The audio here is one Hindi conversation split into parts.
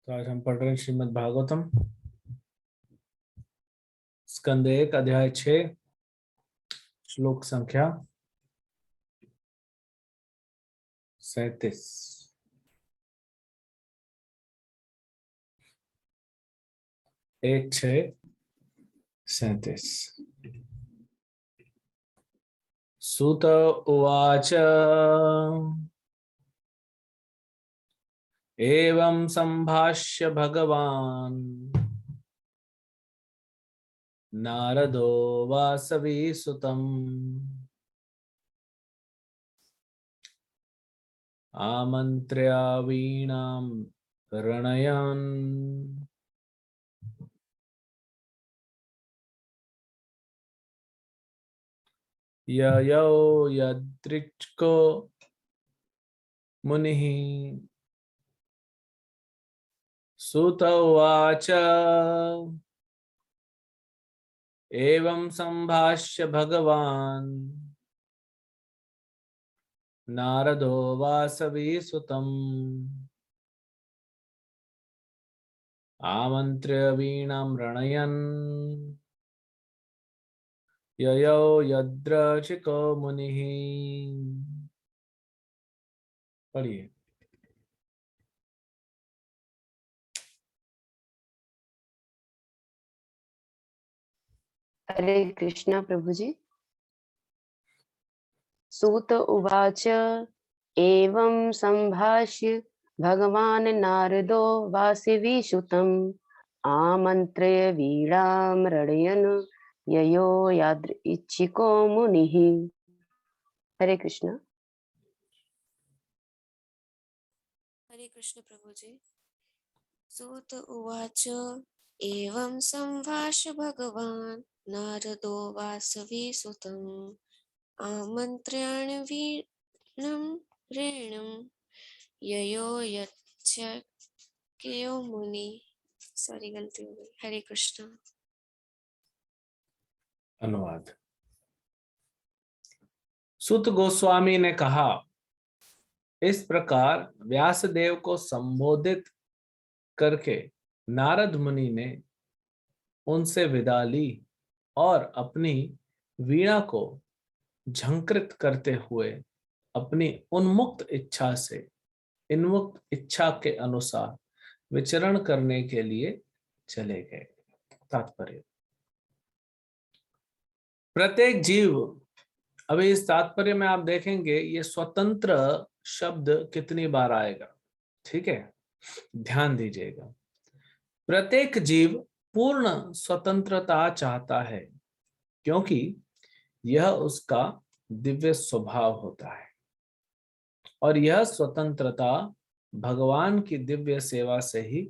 तो आज हम पढ़ रहे हैं श्रीमद् भागवतम स्कंद 1 अध्याय 6 श्लोक संख्या 37। 1-6-37। सूत उवाच एवं संभाष्य भगवान् नारदो वासवीसुतम् आमन्त्र्यावीणां रणयन् ययौ यदृच्छको मुनिः। सूत उवाच एवं संभाष्य भगवान् नारदो वासवीसुतम् आमन्त्र्य वीणां रणयन् ययौ यद्रचिको मुनिः। पढ़िए। हरे कृष्णा प्रभु जी। सूत उवाच एवं संभाष्य भगवान् नारदो वासवीसुतम् आमन्त्र्य वीणां रणयन् ययो यादृ इच्छिको मुनिः। हरे कृष्णा। हरे कृष्ण प्रभु जी। सूत उवाच एवं संभाष्य भगवान् नारदो वासवीसुतम् आमन्त्र्य वीणं रेणुं ययो यच्छक्यो मुनि। सॉरी, गलती हो गई। हरे कृष्ण। अनुवाद। सूत गोस्वामी ने कहा, इस प्रकार व्यासदेव को संबोधित करके नारद मुनि ने उनसे विदा ली और अपनी वीणा को झंकृत करते हुए अपनी उन्मुक्त इच्छा से इन्मुक्त इच्छा के अनुसार विचरण करने के लिए चले गए। तात्पर्य। प्रत्येक जीव, अभी इस तात्पर्य में आप देखेंगे ये स्वतंत्र शब्द कितनी बार आएगा। ठीक है, ध्यान दीजिएगा। प्रत्येक जीव पूर्ण स्वतंत्रता चाहता है क्योंकि यह उसका दिव्य स्वभाव होता है और यह स्वतंत्रता भगवान की दिव्य सेवा से ही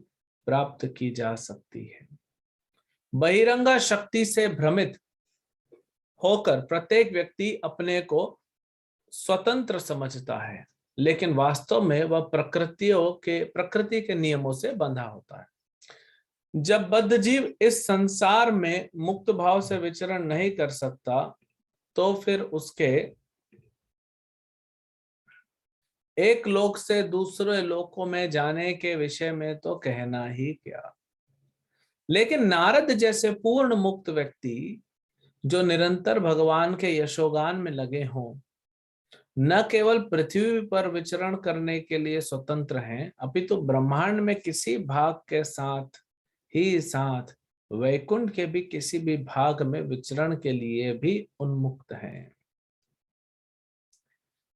प्राप्त की जा सकती है। बहिरंगा शक्ति से भ्रमित होकर प्रत्येक व्यक्ति अपने को स्वतंत्र समझता है, लेकिन वास्तव में वह प्रकृति के नियमों से बंधा होता है। जब बद्ध जीव इस संसार में मुक्त भाव से विचरण नहीं कर सकता तो फिर उसके एक लोक से दूसरे लोकों में जाने के विषय में तो कहना ही क्या। लेकिन नारद जैसे पूर्ण मुक्त व्यक्ति जो निरंतर भगवान के यशोगान में लगे हों, न केवल पृथ्वी पर विचरण करने के लिए स्वतंत्र हैं, अपितु ब्रह्मांड में किसी भाग के साथ ही साथ वैकुंठ के भी किसी भी भाग में विचरण के लिए भी उन्मुक्त हैं।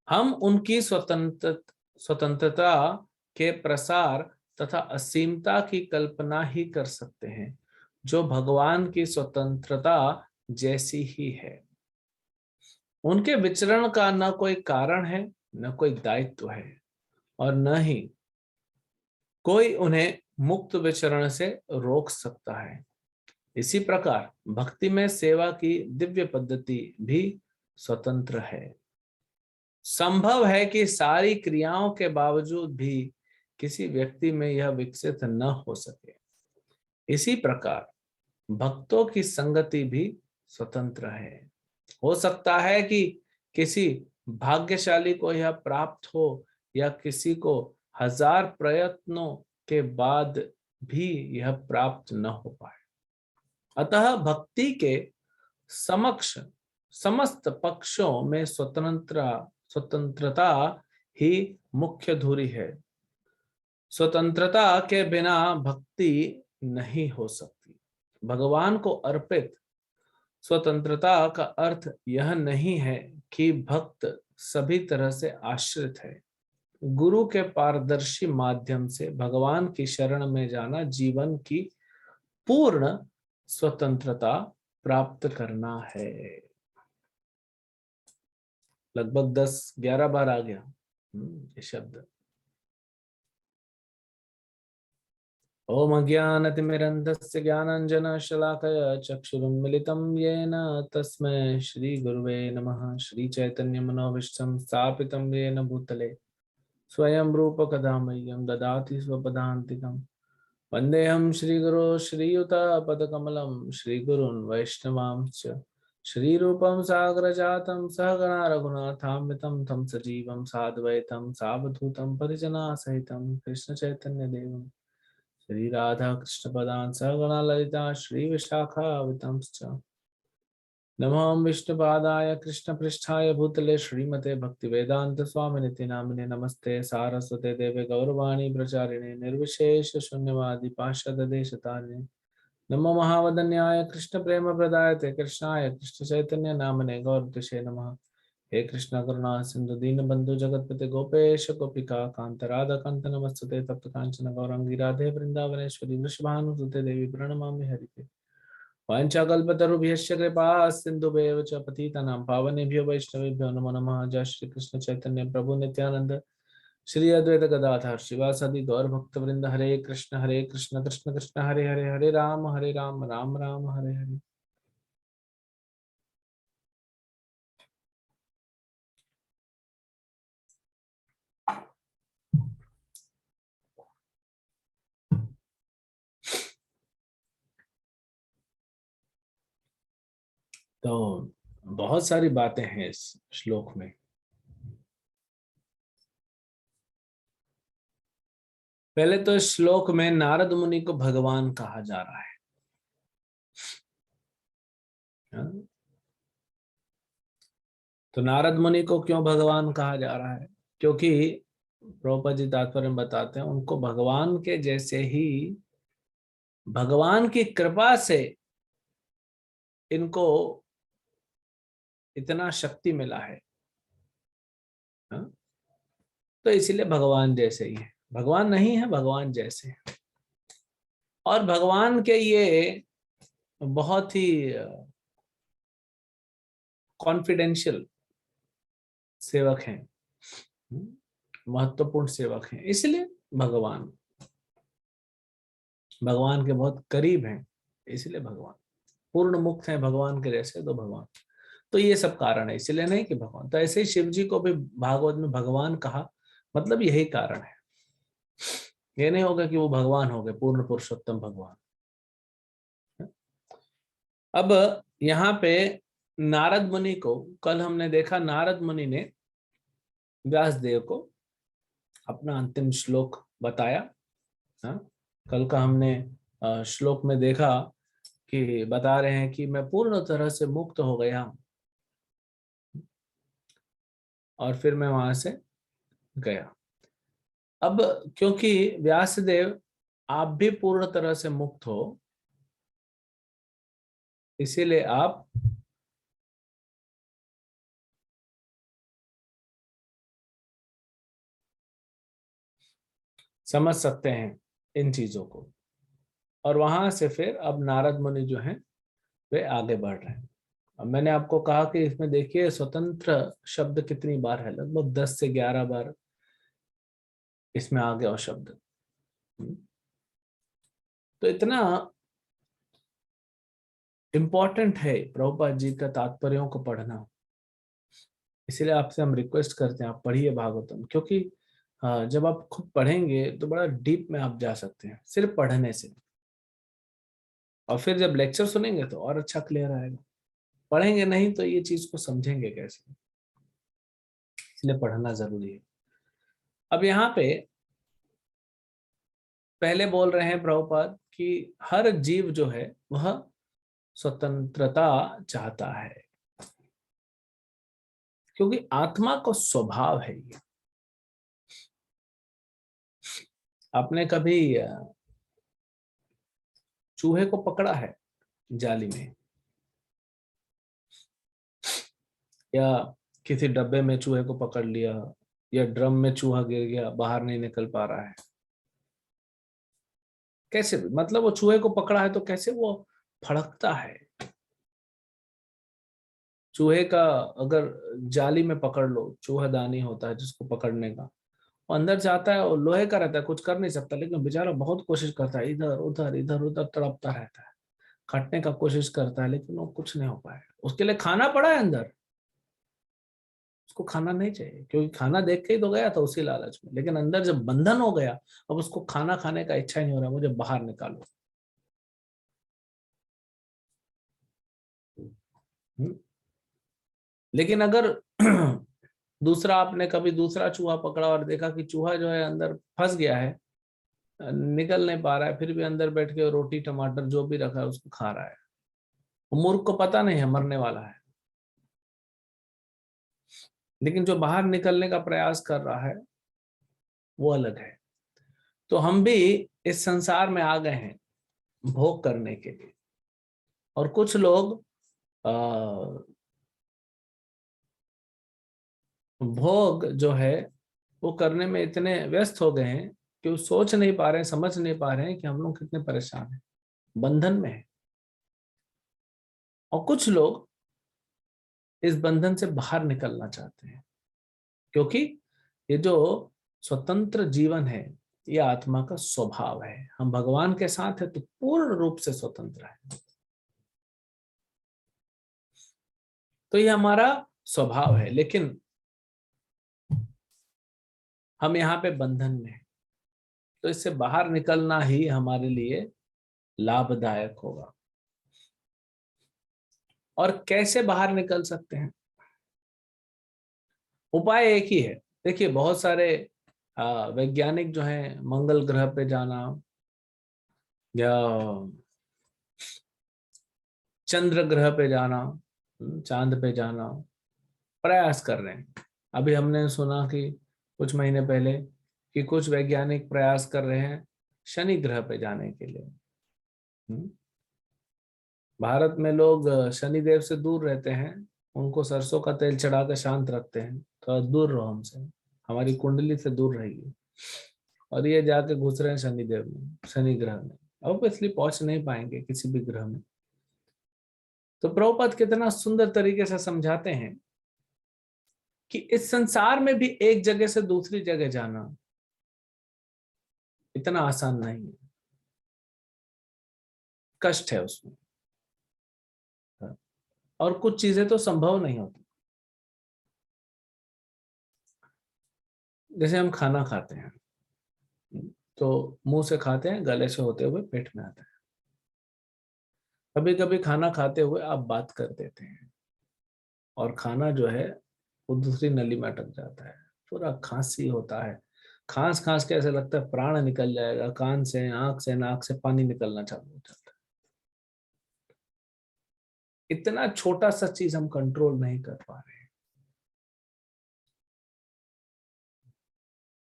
हम उनकी स्वतंत्रता के प्रसार तथा असीमता की कल्पना ही कर सकते हैं, जो भगवान की स्वतंत्रता जैसी ही है। उनके विचरण का न कोई कारण है, न कोई दायित्व है और न ही कोई उन्हें मुक्त विचरण से रोक सकता है। इसी प्रकार भक्ति में सेवा की दिव्य पद्धति भी स्वतंत्र है। संभव है कि सारी क्रियाओं के बावजूद भी किसी व्यक्ति में यह विकसित न हो सके। इसी प्रकार भक्तों की संगति भी स्वतंत्र है। हो सकता है कि किसी भाग्यशाली को यह प्राप्त हो या किसी को 1000 प्रयत्नों के बाद भी यह प्राप्त न हो पाए। अतः भक्ति के समक्ष समस्त पक्षों में स्वतंत्रता ही मुख्य धुरी है। स्वतंत्रता के बिना भक्ति नहीं हो सकती। भगवान को अर्पित स्वतंत्रता का अर्थ यह नहीं है कि भक्त सभी तरह से आश्रित है। गुरु के पारदर्शी माध्यम से भगवान की शरण में जाना जीवन की पूर्ण स्वतंत्रता प्राप्त करना है। लगभग 10-11 बार आ गया ये शब्द। ओम अज्ञानतिमिरन्धस्य ज्ञानाञ्जनशलाकया चक्षुरुन्मिलितं येन तस्मै श्रीगुरुवे नमः। श्रीचैतन्यमनोभीष्टं स्थापितं येन भूतले स्वयं रूप कदा मह्यं ददाति स्वपदान्तिकम्। वन्देऽहं श्रीगुरो श्रीयुतापदकमलं श्रीगुरून् वैष्णवांश्च। श्रीरूपं सागरजातं सहगणा रघुनाथान्वितं तं सजीवं साद्वैतं सावधूतं परिजनासहितं कृष्णचैतन्यदेवम् श्री राधा कृष्ण पदान् सहगणा ललिता श्री विशाखावितंश्च। नमो विष्णुपादाय कृष्ण पृष्ठाय भूतले श्रीमते भक्ति वेदांत स्वामिनिति नामिने। नमस्ते सारस्वते देवे गौरवाणी प्रचारिणे निर्विशेष शून्यवादी पाश्चात्य देशतारिणे। नमो महावदन्याय कृष्ण प्रेम प्रदायते कृष्णाय कृष्ण चैतन्य नामिने गौरतिषे नमः। हे कृष्ण करुणा सिंधु दीन बंधु जगतपते गोपेश गोपिका कांत राधा कांत नमस्ते तप्त कांचन गौरंगी राधे वृंदावनेश्वरी वृषभानुसुते देवी प्रणमामि हरिते। वाञ्छाकल्पतरुभ्यश्च कृपा सिन्धुभ्येव च पतितानां पावनेभ्यो वैष्णवेभ्यो नमो नमः। जय श्री कृष्ण चैतन्य प्रभु नित्यानंद श्री अद्वैत गदाधर शिवासादि गौर भक्त वृंद। हरे कृष्ण कृष्ण कृष्ण हरे हरे, हरे राम राम राम हरे हरे। तो बहुत सारी बातें हैं इस श्लोक में। पहले तो इस श्लोक में नारद मुनि को भगवान कहा जा रहा है। तो नारद मुनि को क्यों भगवान कहा जा रहा है? क्योंकि प्रभुपाद जी तात्पर्य में बताते हैं उनको भगवान के जैसे ही भगवान की कृपा से इनको इतना शक्ति मिला है। तो इसीलिए भगवान जैसे ही है, भगवान नहीं है, भगवान जैसे है। और भगवान के ये बहुत ही कॉन्फिडेंशियल सेवक हैं, महत्वपूर्ण सेवक हैं, इसलिए भगवान के बहुत करीब हैं, इसलिए भगवान पूर्ण मुक्त हैं भगवान के जैसे, तो भगवान। तो ये सब कारण है, इसलिए नहीं कि भगवान। तो ऐसे ही शिव जी को भी भागवत में भगवान कहा, मतलब यही कारण है। ये नहीं होगा कि वो भगवान हो गए, पूर्ण पुरुषोत्तम भगवान। अब यहाँ पे नारद मुनि को, कल हमने देखा नारद मुनि ने व्यास देव को अपना अंतिम श्लोक बताया। कल का हमने श्लोक में देखा कि बता रहे हैं कि मैं पूर्ण तरह से मुक्त हो गया, और फिर मैं वहां से गया। अब क्योंकि व्यासदेव आप भी पूर्ण तरह से मुक्त हो, इसीलिए आप समझ सकते हैं इन चीजों को। और वहां से फिर अब नारद मुनि जो हैं वे आगे बढ़ रहे हैं। अब मैंने आपको कहा कि इसमें देखिए स्वतंत्र शब्द कितनी बार है, लगभग 10 से 11 बार इसमें आ गया शब्द। तो इतना इम्पोर्टेंट है प्रभुपाद जी का तात्पर्यों को पढ़ना। इसीलिए आपसे हम रिक्वेस्ट करते हैं आप पढ़िए भागवतम, क्योंकि जब आप खुद पढ़ेंगे तो बड़ा डीप में आप जा सकते हैं सिर्फ पढ़ने से। और फिर जब लेक्चर सुनेंगे तो और अच्छा क्लियर आएगा। पढ़ेंगे नहीं तो ये चीज को समझेंगे कैसे, इसलिए पढ़ना जरूरी है। अब यहाँ पे पहले बोल रहे हैं प्रभुपाद कि हर जीव जो है वह स्वतंत्रता चाहता है, क्योंकि आत्मा का स्वभाव है ये। आपने कभी चूहे को पकड़ा है जाली में, या किसी डब्बे में चूहे को पकड़ लिया, या ड्रम में चूहा गिर गया, बाहर नहीं निकल पा रहा है, कैसे? मतलब वो चूहे को पकड़ा है तो कैसे वो फड़कता है। चूहे का अगर जाली में पकड़ लो, चूहादानी होता है जिसको पकड़ने का, वो अंदर जाता है और लोहे का रहता है, कुछ कर नहीं सकता, लेकिन बेचारा बहुत कोशिश करता है, इधर उधर तड़पता रहता है, काटने का कोशिश करता है, लेकिन वो कुछ नहीं हो पाया। उसके लिए खाना पड़ा है अंदर, उसको खाना नहीं चाहिए, क्योंकि खाना देख के ही तो गया था उसी लालच में, लेकिन अंदर जब बंधन हो गया, अब उसको खाना खाने का इच्छा ही नहीं हो रहा, मुझे बाहर निकालो। लेकिन अगर दूसरा, आपने कभी दूसरा चूहा पकड़ा और देखा कि चूहा जो है अंदर फंस गया है, निकल नहीं पा रहा है, फिर भी अंदर बैठ के रोटी टमाटर जो भी रखा है उसको खा रहा है, वो मूर्ख को पता नहीं है मरने वाला है, लेकिन जो बाहर निकलने का प्रयास कर रहा है वो अलग है। तो हम भी इस संसार में आ गए हैं भोग करने के लिए, और कुछ लोग भोग जो है वो करने में इतने व्यस्त हो गए हैं कि वो सोच नहीं पा रहे हैं, समझ नहीं पा रहे हैं कि हम लोग कितने परेशान हैं, बंधन में हैं। और कुछ लोग इस बंधन से बाहर निकलना चाहते हैं, क्योंकि ये जो स्वतंत्र जीवन है ये आत्मा का स्वभाव है। हम भगवान के साथ है तो पूर्ण रूप से स्वतंत्र है, तो ये हमारा स्वभाव है, लेकिन हम यहाँ पे बंधन में हैं, तो इससे बाहर निकलना ही हमारे लिए लाभदायक होगा। और कैसे बाहर निकल सकते हैं? उपाय एक ही है। देखिए, बहुत सारे वैज्ञानिक जो हैं मंगल ग्रह पे जाना या चंद्र ग्रह पे जाना, चांद पे जाना प्रयास कर रहे हैं। अभी हमने सुना कि कुछ महीने पहले कि कुछ वैज्ञानिक प्रयास कर रहे हैं शनि ग्रह पे जाने के लिए। भारत में लोग शनिदेव से दूर रहते हैं, उनको सरसों का तेल चढ़ा कर शांत रखते हैं, थोड़ा दूर रहो हमसे, हमारी कुंडली से दूर रहिए। और ये जाके घुस रहे हैं शनिदेव में, शनि ग्रह में, ऑब्वियसली पहुंच नहीं पाएंगे किसी भी ग्रह में। तो प्रभुपाद कितना सुंदर तरीके से समझाते हैं कि इस संसार में भी एक जगह से दूसरी जगह जाना इतना आसान नहीं है, कष्ट है उसमें, और कुछ चीजें तो संभव नहीं होती। जैसे हम खाना खाते हैं तो मुंह से खाते हैं, गले से होते हुए पेट में आता है। कभी कभी खाना खाते हुए आप बात कर देते हैं और खाना जो है वो दूसरी नली में अटक जाता है, पूरा खांसी होता है, खांस खांस के ऐसे लगता है प्राण निकल जाएगा, कान से, आंख से, नाक से पानी निकलना चालू हो जाता है। इतना छोटा सा चीज हम कंट्रोल नहीं कर पा रहे हैं।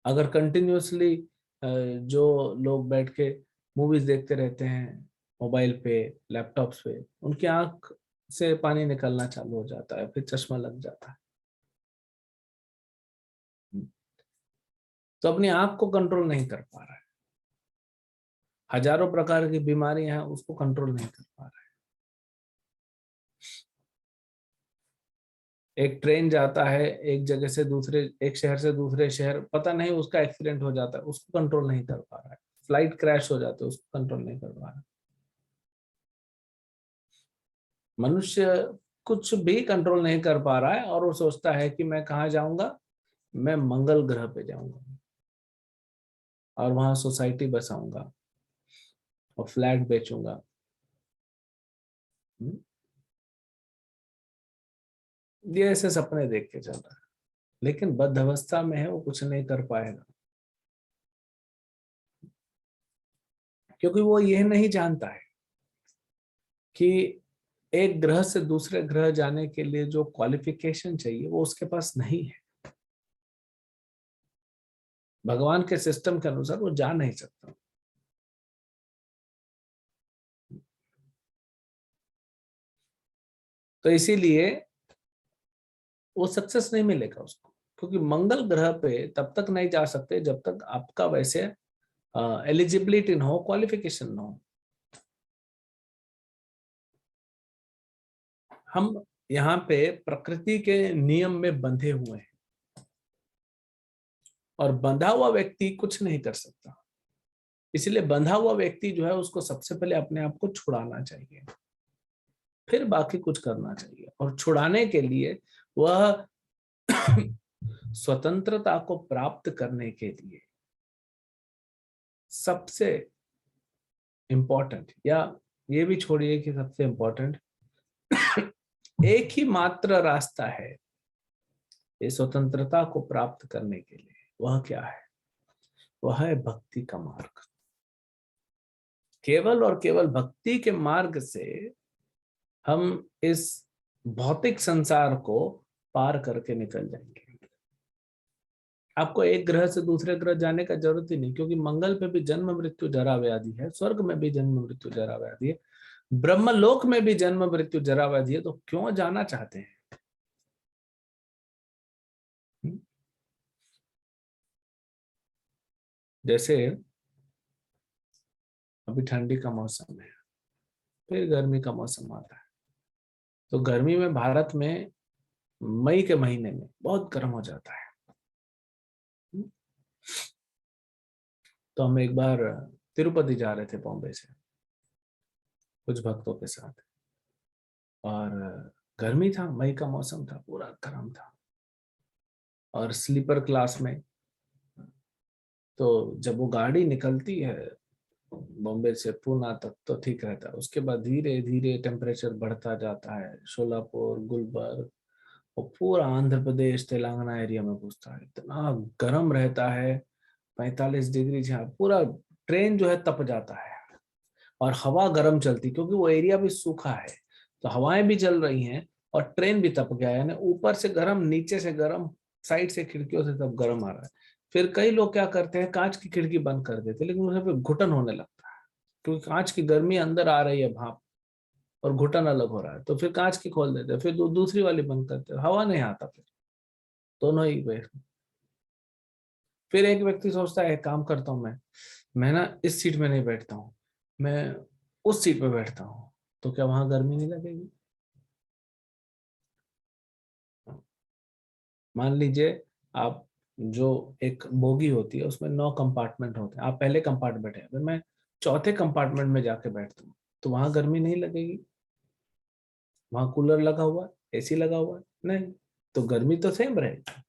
अगर कंटिन्यूअसली जो लोग बैठ के मूवीज देखते रहते हैं मोबाइल पे, लैपटॉप्स पे, उनकी आंख से पानी निकलना चालू हो जाता है, फिर चश्मा लग जाता है। तो अपनी आंख को कंट्रोल नहीं कर पा रहा है, हजारों प्रकार की बीमारियां हैं उसको कंट्रोल नहीं कर पा रहा है। एक ट्रेन जाता है एक जगह से दूसरे, एक शहर से दूसरे शहर, पता नहीं उसका एक्सीडेंट हो जाता है, उसको कंट्रोल नहीं कर पा रहा है। फ्लाइट क्रैश हो जाते है, उसको कंट्रोल नहीं कर पा रहा है। मनुष्य कुछ भी कंट्रोल नहीं कर पा रहा है, और वो सोचता है कि मैं कहाँ जाऊंगा, मैं मंगल ग्रह पे जाऊंगा और वहां सोसाइटी बसाऊंगा और फ्लैट बेचूंगा। ये ऐसे सपने देख के चल रहा है, लेकिन बद्ध अवस्था में है, वो कुछ नहीं कर पाएगा। क्योंकि वो यह नहीं जानता है कि एक ग्रह से दूसरे ग्रह जाने के लिए जो क्वालिफिकेशन चाहिए वो उसके पास नहीं है। भगवान के सिस्टम के अनुसार वो जा नहीं सकता। तो इसीलिए वो सक्सेस नहीं मिलेगा उसको, क्योंकि मंगल ग्रह पे तब तक नहीं जा सकते जब तक आपका वैसे एलिजिबिलिटी ना हो, क्वालिफिकेशन ना हो। हम यहाँ पे प्रकृति के नियम में बंधे हुए हैं और बंधा हुआ व्यक्ति कुछ नहीं कर सकता। इसलिए बंधा हुआ व्यक्ति जो है उसको सबसे पहले अपने आप को छुड़ाना चाहिए, फिर बाकी कुछ करना चाहिए। और छुड़ाने के लिए वह स्वतंत्रता को प्राप्त करने के लिए सबसे इंपॉर्टेंट, या ये भी छोड़िए कि सबसे इंपॉर्टेंट, एक ही मात्र रास्ता है ये स्वतंत्रता को प्राप्त करने के लिए। वह क्या है? वह है भक्ति का मार्ग। केवल और केवल भक्ति के मार्ग से हम इस भौतिक संसार को पार करके निकल जाएंगे। आपको एक ग्रह से दूसरे ग्रह जाने का जरूरत ही नहीं, क्योंकि मंगल पे भी जन्म मृत्यु जरा व्याधि है, स्वर्ग में भी जन्म मृत्यु जरा व्याधि है, ब्रह्मलोक में भी जन्म मृत्यु जरा व्याधि है। तो क्यों जाना चाहते हैं? जैसे अभी ठंडी का मौसम है, फिर गर्मी का मौसम आता है। तो गर्मी में भारत में मई के महीने में बहुत गर्म हो जाता है। तो हम एक बार तिरुपति जा रहे थे बॉम्बे से कुछ भक्तों के साथ, और गर्मी था, मई का मौसम था, पूरा गर्म था, और स्लीपर क्लास में। तो जब वो गाड़ी निकलती है बॉम्बे से पूना तक तो ठीक रहता है, उसके बाद धीरे धीरे टेम्परेचर बढ़ता जाता है, शोलापुर, गुलबर्ग और पूरा आंध्र प्रदेश तेलंगाना एरिया में घुसता है। इतना गर्म रहता है, 45 डिग्री, जहाँ पूरा ट्रेन जो है तप जाता है। और हवा गर्म चलती, क्योंकि वो एरिया भी सूखा है, तो हवाएं भी चल रही हैं और ट्रेन भी तप गया है। यानी ऊपर से गर्म, नीचे से गर्म, साइड से खिड़कियों से सब गर्म आ रहा है। फिर कई लोग क्या करते हैं, कांच की खिड़की बंद कर देते हैं, लेकिन उसे फिर घुटन होने लगता है, क्योंकि कांच की गर्मी अंदर आ रही है, भाप, और घुटन अलग हो रहा है। तो फिर कांच की खोल देते हैं, फिर दूसरी वाली बंद करते हैं, हवा नहीं आता, फिर दोनों ही बैठ। फिर एक व्यक्ति सोचता है, काम करता हूँ मैं ना इस सीट में नहीं बैठता हूँ, मैं उस सीट पे बैठता हूँ, तो क्या वहां गर्मी नहीं लगेगी? मान लीजिए आप, जो एक बोगी होती है उसमें 9 कंपार्टमेंट होते हैं, आप पहले कंपार्टमेंट है, अगर मैं चौथे कंपार्टमेंट में जाके बैठता हूँ तो वहां गर्मी नहीं लगेगी? वहां कूलर लगा हुआ है, एसी लगा हुआ है, नहीं, तो गर्मी तो सेम रहेगी।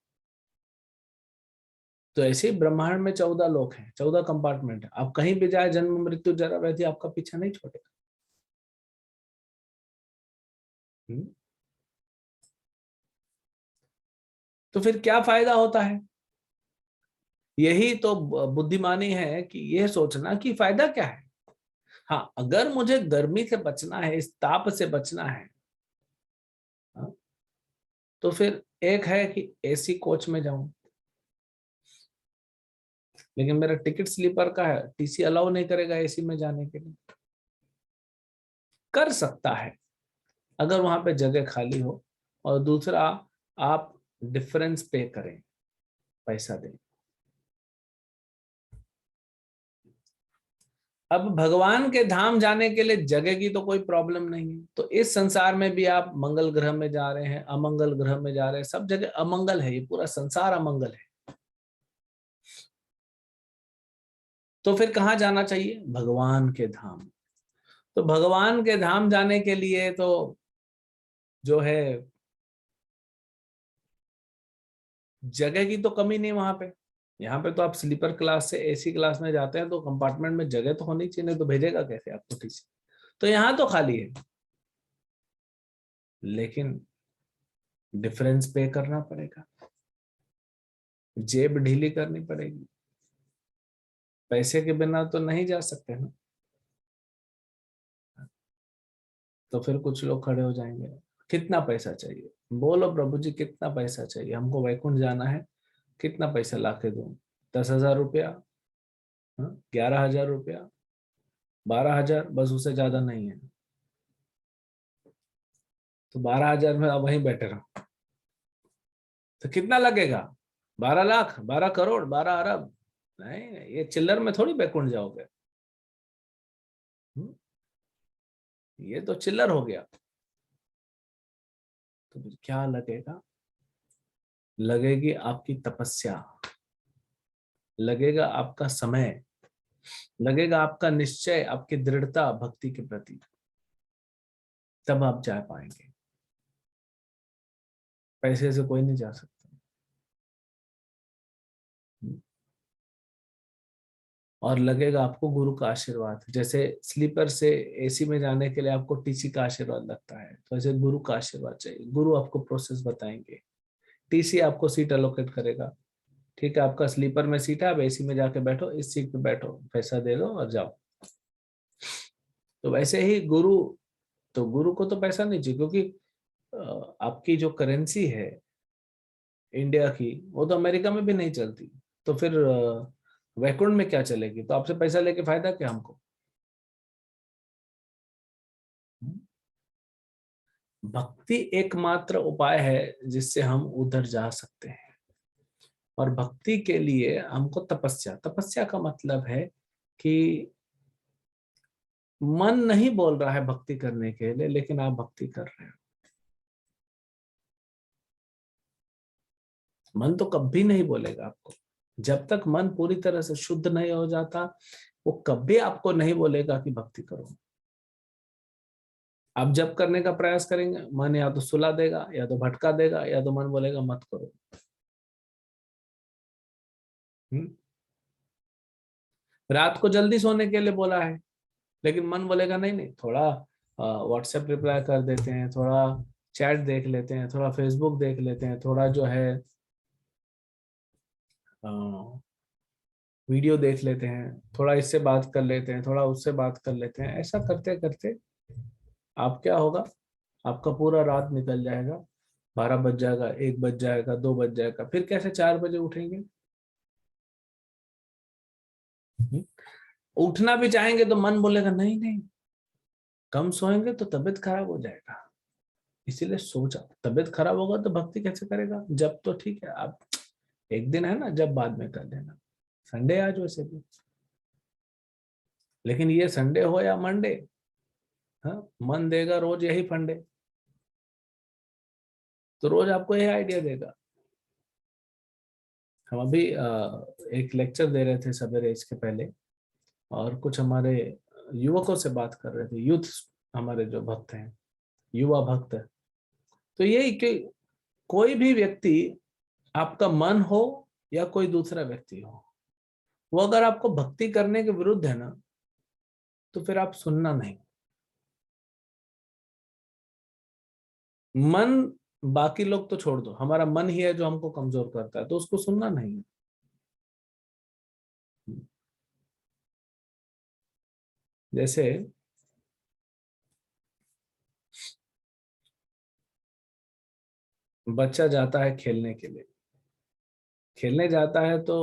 तो ऐसे ही ब्रह्मांड में 14 लोक हैं, 14 कंपार्टमेंट है, आप कहीं भी जाए, जन्म मृत्यु जरा व्याधि आपका पीछा नहीं छोड़ेगा। तो फिर क्या फायदा होता है? यही तो बुद्धिमानी है, कि यह सोचना कि फायदा क्या है। हाँ, अगर मुझे गर्मी से बचना है, इस ताप से बचना है, हाँ, तो फिर एक है कि एसी कोच में जाऊं, लेकिन मेरा टिकट स्लीपर का है, टीसी अलाउ नहीं करेगा एसी में जाने के लिए। कर सकता है अगर वहां पे जगह खाली हो, और दूसरा आप डिफरेंस पे करें, पैसा दें। अब भगवान के धाम जाने के लिए जगह की तो कोई प्रॉब्लम नहीं है। तो इस संसार में भी आप मंगल ग्रह में जा रहे हैं, अमंगल ग्रह में जा रहे हैं, सब जगह अमंगल है, ये पूरा संसार अमंगल है। तो फिर कहाँ जाना चाहिए? भगवान के धाम। तो भगवान के धाम जाने के लिए तो जो है, जगह की तो कमी नहीं वहां पे। यहाँ पे तो आप स्लीपर क्लास से एसी क्लास में जाते हैं तो कंपार्टमेंट में जगह तो होनी चाहिए, नहीं तो भेजेगा कैसे आपको टीसी? तो यहाँ तो खाली है, लेकिन डिफरेंस पे करना पड़ेगा, जेब ढीली करनी पड़ेगी, पैसे के बिना तो नहीं जा सकते ना। तो फिर कुछ लोग खड़े हो जाएंगे, कितना पैसा चाहिए, बोलो प्रभु जी कितना पैसा चाहिए, हमको वैकुंठ जाना है, कितना पैसा ला के दूं? 10,000 रुपया, 11,000 रुपया, 12,000, बस उससे ज्यादा नहीं है। तो 12,000 में अब वहीं बैठे रहो, तो कितना लगेगा? 12 लाख, 12 करोड़, 12 अरब? नहीं नहीं, ये चिल्लर में थोड़ी बैकुंठ जाओगे। हम्म, ये तो चिल्लर हो गया। तो फिर क्या लगेगा? लगेगी आपकी तपस्या, लगेगा आपका समय, लगेगा आपका निश्चय, आपकी दृढ़ता भक्ति के प्रति, तब आप जा पाएंगे। पैसे से कोई नहीं जा सकता। और लगेगा आपको गुरु का आशीर्वाद, जैसे स्लीपर से एसी में जाने के लिए आपको टीसी का आशीर्वाद लगता है, तो ऐसे गुरु का आशीर्वाद चाहिए। गुरु आपको प्रोसेस बताएंगे, टीसी आपको सीट अलोकेट करेगा। ठीक है, आपका स्लीपर में सीट है, आप एसी में जाके बैठो, इस सीट पे बैठो, पैसा दे दो और जाओ। तो वैसे ही गुरु, तो गुरु को तो पैसा नहीं चाहिए, क्योंकि आपकी जो करेंसी है इंडिया की, वो तो अमेरिका में भी नहीं चलती। तो फिर वैकुंठ में क्या चलेगी? तो आपसे पैसा लेके फायदा क्या हमको? भक्ति एकमात्र उपाय है जिससे हम उधर जा सकते हैं। और भक्ति के लिए हमको तपस्या, तपस्या का मतलब है कि मन नहीं बोल रहा है भक्ति करने के लिए, लेकिन आप भक्ति कर रहे हो। मन तो कभी नहीं बोलेगा आपको, जब तक मन पूरी तरह से शुद्ध नहीं हो जाता, वो कभी आपको नहीं बोलेगा कि भक्ति करो। आप जब करने का प्रयास करेंगे, मन या तो सुला देगा, या तो भटका देगा, या तो मन बोलेगा मत करो। रात को जल्दी सोने के लिए बोला है, लेकिन मन बोलेगा नहीं नहीं, थोड़ा व्हाट्सएप रिप्लाई कर देते हैं, थोड़ा चैट देख लेते हैं, थोड़ा फेसबुक देख लेते हैं, थोड़ा जो है वीडियो देख लेते हैं, थोड़ा इससे बात कर लेते हैं, थोड़ा उससे बात कर लेते हैं। ऐसा करते करते आप क्या होगा, आपका पूरा रात निकल जाएगा, 12 बज जाएगा, 1 बज जाएगा, 2 बज जाएगा, फिर कैसे 4 बजे उठेंगे? हम्म? उठना भी चाहेंगे तो मन बोलेगा नहीं नहीं, कम सोएंगे तो तबीयत खराब हो जाएगा, इसीलिए सो जाओ। तबीयत खराब होगा तो भक्ति कैसे करेगा? जब तो ठीक है, आप एक दिन है ना, जब बाद में कर लेना, संडे आज वैसे भी, लेकिन ये संडे हो या मंडे, हाँ, मन देगा रोज यही फंडे, तो रोज आपको यही आइडिया देगा। हम अभी एक लेक्चर दे रहे थे सवेरे इसके पहले, और कुछ हमारे युवकों से बात कर रहे थे, यूथ, हमारे जो भक्त हैं, युवा भक्त। तो यही कि कोई भी व्यक्ति, आपका मन हो या कोई दूसरा व्यक्ति हो, वो अगर आपको भक्ति करने के विरुद्ध है ना, तो फिर आप सुनना नहीं। मन, बाकी लोग तो छोड़ दो, हमारा मन ही है जो हमको कमजोर करता है, तो उसको सुनना नहीं है। जैसे बच्चा जाता है खेलने के लिए, खेलने जाता है तो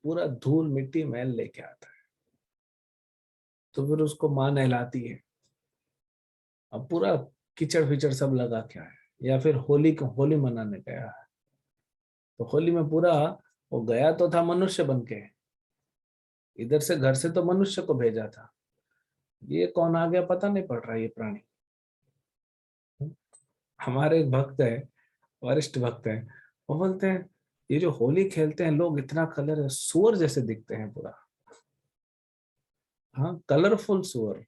पूरा धूल मिट्टी मैल लेके आता है, तो फिर उसको माँ नहलाती है, अब पूरा कीचड़ फिचड़ सब लगा क्या है। या फिर होली को, होली मनाने गया है, तो होली में पूरा, वो गया तो था मनुष्य बन के, इधर से घर से तो मनुष्य को भेजा था, ये कौन आ गया पता नहीं पड़ रहा, ये प्राणी। हमारे एक भक्त है, वरिष्ठ भक्त है, वो बोलते हैं ये जो होली खेलते हैं लोग, इतना कलर है, सुअर जैसे दिखते हैं पूरा, हाँ, कलरफुल सुअर।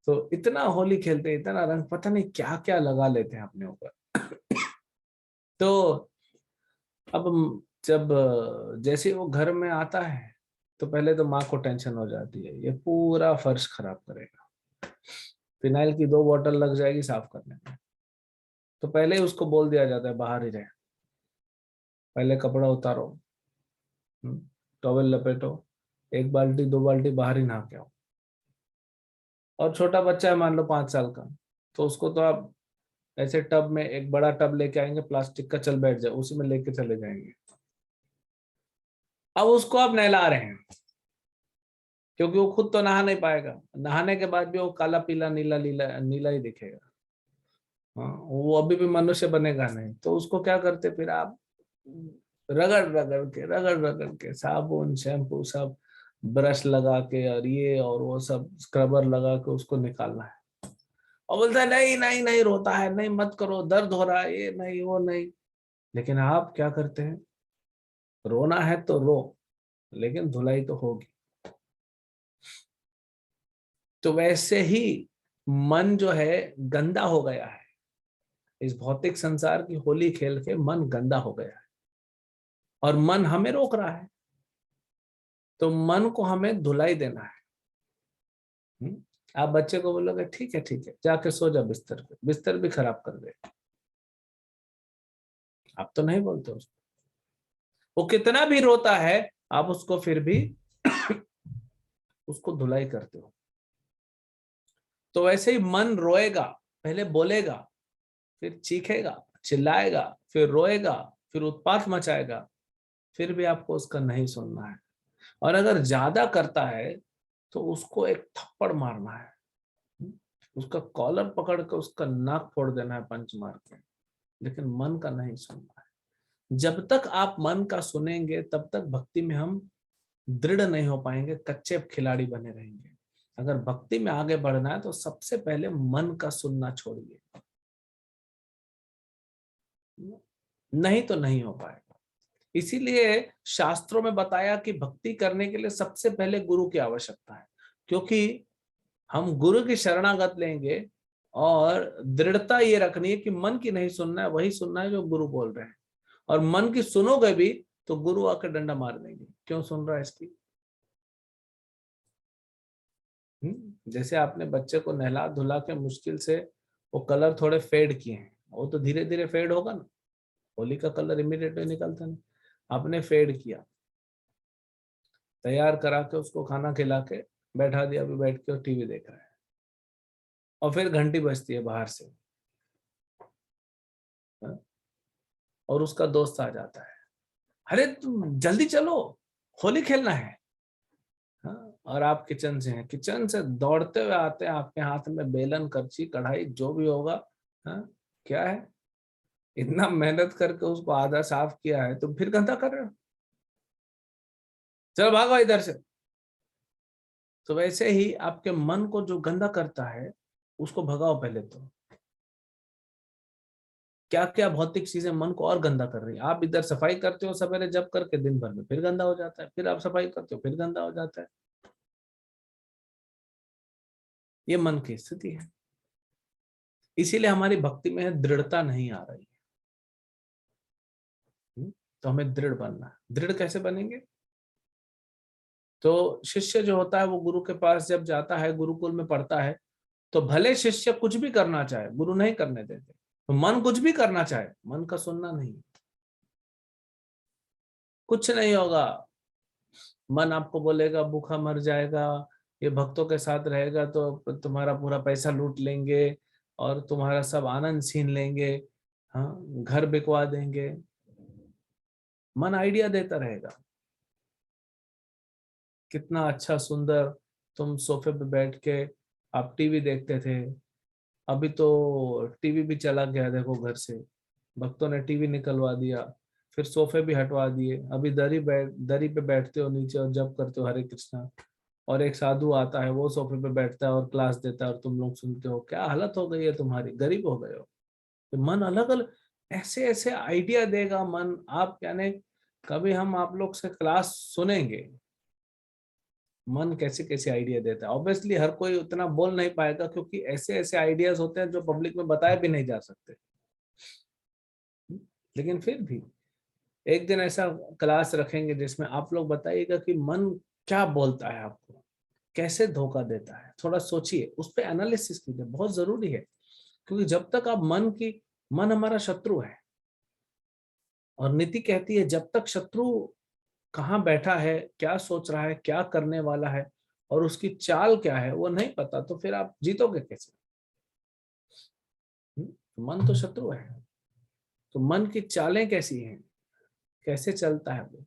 तो इतना होली खेलते हैं, इतना रंग, पता नहीं क्या क्या लगा लेते हैं अपने ऊपर। तो अब जब जैसे वो घर में आता है, तो पहले तो माँ को टेंशन हो जाती है, ये पूरा फर्श खराब करेगा, फिनाइल की 2 बोतल लग जाएगी साफ करने में। तो पहले ही उसको बोल दिया जाता है बाहर ही रहे, पहले कपड़ा उतारो, टॉवेल लपेटो, 1 बाल्टी 2 बाल्टी बाहर ही नहा के आओ। और छोटा बच्चा है मान लो 5 साल का, तो उसको तो आप ऐसे टब में, एक बड़ा टब लेके आएंगे प्लास्टिक का, चल बैठ जाए, उसी में लेके चले जाएंगे। अब उसको आप नहला रहे हैं, क्योंकि वो खुद तो नहा नहीं पाएगा, नहाने के बाद भी वो काला पीला नीला नीला नीला ही दिखेगा। हाँ, वो अभी भी मनुष्य बनेगा नहीं। तो उसको क्या करते फिर आप, रगड़ रगड़ के साबुन शैम्पू सब, ब्रश लगा के और ये और वो सब स्क्रबर लगा के उसको निकालना है। और बोलता है नहीं नहीं नहीं, रोता है, नहीं मत करो, दर्द हो रहा है, ये नहीं वो नहीं। लेकिन आप क्या करते हैं, रोना है तो रो, लेकिन धुलाई तो होगी। तो वैसे ही मन जो है गंदा हो गया है, इस भौतिक संसार की होली खेल के मन गंदा हो गया है, और मन हमें रोक रहा है। तो मन को हमें धुलाई देना है। आप बच्चे को बोलोगे ठीक है जाके सो जा बिस्तर पे, बिस्तर भी खराब कर दे, आप तो नहीं बोलते उसको। वो कितना भी रोता है, आप उसको फिर भी उसको धुलाई करते हो। तो वैसे ही मन रोएगा, पहले बोलेगा, फिर चीखेगा, चिल्लाएगा, फिर रोएगा, फिर उत्पात मचाएगा, फिर भी आपको उसका नहीं सुनना है। और अगर ज्यादा करता है तो उसको एक थप्पड़ मारना है, उसका कॉलर पकड़ के उसका नाक फोड़ देना है पंच मार के, लेकिन मन का नहीं सुनना है। जब तक आप मन का सुनेंगे तब तक भक्ति में हम दृढ़ नहीं हो पाएंगे, कच्चे खिलाड़ी बने रहेंगे। अगर भक्ति में आगे बढ़ना है तो सबसे पहले मन का सुनना छोड़िए, नहीं तो नहीं हो पाएगा। इसीलिए शास्त्रों में बताया कि भक्ति करने के लिए सबसे पहले गुरु की आवश्यकता है, क्योंकि हम गुरु की शरणागत लेंगे और दृढ़ता ये रखनी है कि मन की नहीं सुनना है, वही सुनना है जो गुरु बोल रहे हैं। और मन की सुनोगे भी तो गुरु आकर डंडा मार देंगे, क्यों सुन रहा है इसकी। जैसे आपने बच्चे को नहला धुला के मुश्किल से वो कलर थोड़े फेड किए हैं, वो तो धीरे धीरे फेड होगा ना, होली का कलर इमीडिएटली निकलता नहीं। आपने फेड किया, तैयार करा के उसको खाना खिला के बैठा दिया, अभी बैठ के टीवी देख रहा है, और फिर घंटी बजती है बाहर से, और उसका दोस्त आ जाता है, अरे तुम जल्दी चलो होली खेलना है। और आप किचन से हैं, किचन से दौड़ते हुए आते हैं, आपके हाथ में बेलन करछी कढ़ाई जो भी होगा। क्या है, इतना मेहनत करके उसको आधा साफ किया है, तुम फिर गंदा कर रहे हो, चलो भागो इधर से। तो वैसे ही आपके मन को जो गंदा करता है उसको भगाओ पहले। तो क्या क्या भौतिक चीजें मन को और गंदा कर रही है। आप इधर सफाई करते हो सवेरे जब करके, दिन भर में फिर गंदा हो जाता है, फिर आप सफाई करते हो फिर गंदा हो जाता है। ये मन की स्थिति है, इसीलिए हमारी भक्ति में दृढ़ता नहीं आ रही है। तो हमें दृढ़ बनना है। दृढ़ कैसे बनेंगे, तो शिष्य जो होता है वो गुरु के पास जब जाता है, गुरुकुल में पढ़ता है, तो भले शिष्य कुछ भी करना चाहे, गुरु नहीं करने देते। तो मन कुछ भी करना चाहे, मन का सुनना नहीं, कुछ नहीं होगा। मन आपको बोलेगा भूखा मर जाएगा, ये भक्तों के साथ रहेगा तो तुम्हारा पूरा पैसा लूट लेंगे और तुम्हारा सब आनंद छीन लेंगे, हाँ घर बिकवा देंगे। मन आइडिया देता रहेगा, कितना अच्छा सुंदर तुम सोफे पे बैठ के आप टीवी देखते थे, अभी तो टीवी भी चला गया, देखो घर से भक्तों ने टीवी निकलवा दिया, फिर सोफे भी हटवा दिए, अभी दरी पे बैठते हो नीचे और जप करते हो हरे कृष्णा, और एक साधु आता है वो सोफे पे बैठता है और क्लास देता है और तुम लोग सुनते हो। क्या हालत हो गई है तुम्हारी, गरीब हो गए हो। तो मन अलग अलग ऐसे ऐसे आइडिया देगा मन। आप यानी कभी हम आप लोग से क्लास सुनेंगे, मन कैसे कैसे आइडिया देता है। ऑब्वियसली हर कोई उतना बोल नहीं पाएगा, क्योंकि ऐसे ऐसे आइडियाज होते हैं जो पब्लिक में बताए भी नहीं जा सकते। लेकिन फिर भी एक दिन ऐसा क्लास रखेंगे जिसमें आप लोग बताइएगा कि मन क्या बोलता है आपको, कैसे धोखा देता है। थोड़ा सोचिए, उस पर एनालिसिस कीजिए, बहुत जरूरी है। क्योंकि जब तक आप मन हमारा शत्रु है, और नीति कहती है जब तक शत्रु कहाँ बैठा है, क्या सोच रहा है, क्या करने वाला है, और उसकी चाल क्या है वो नहीं पता, तो फिर आप जीतोगे कैसे? मन तो शत्रु है, तो मन की चालें कैसी हैं, कैसे चलता है वो,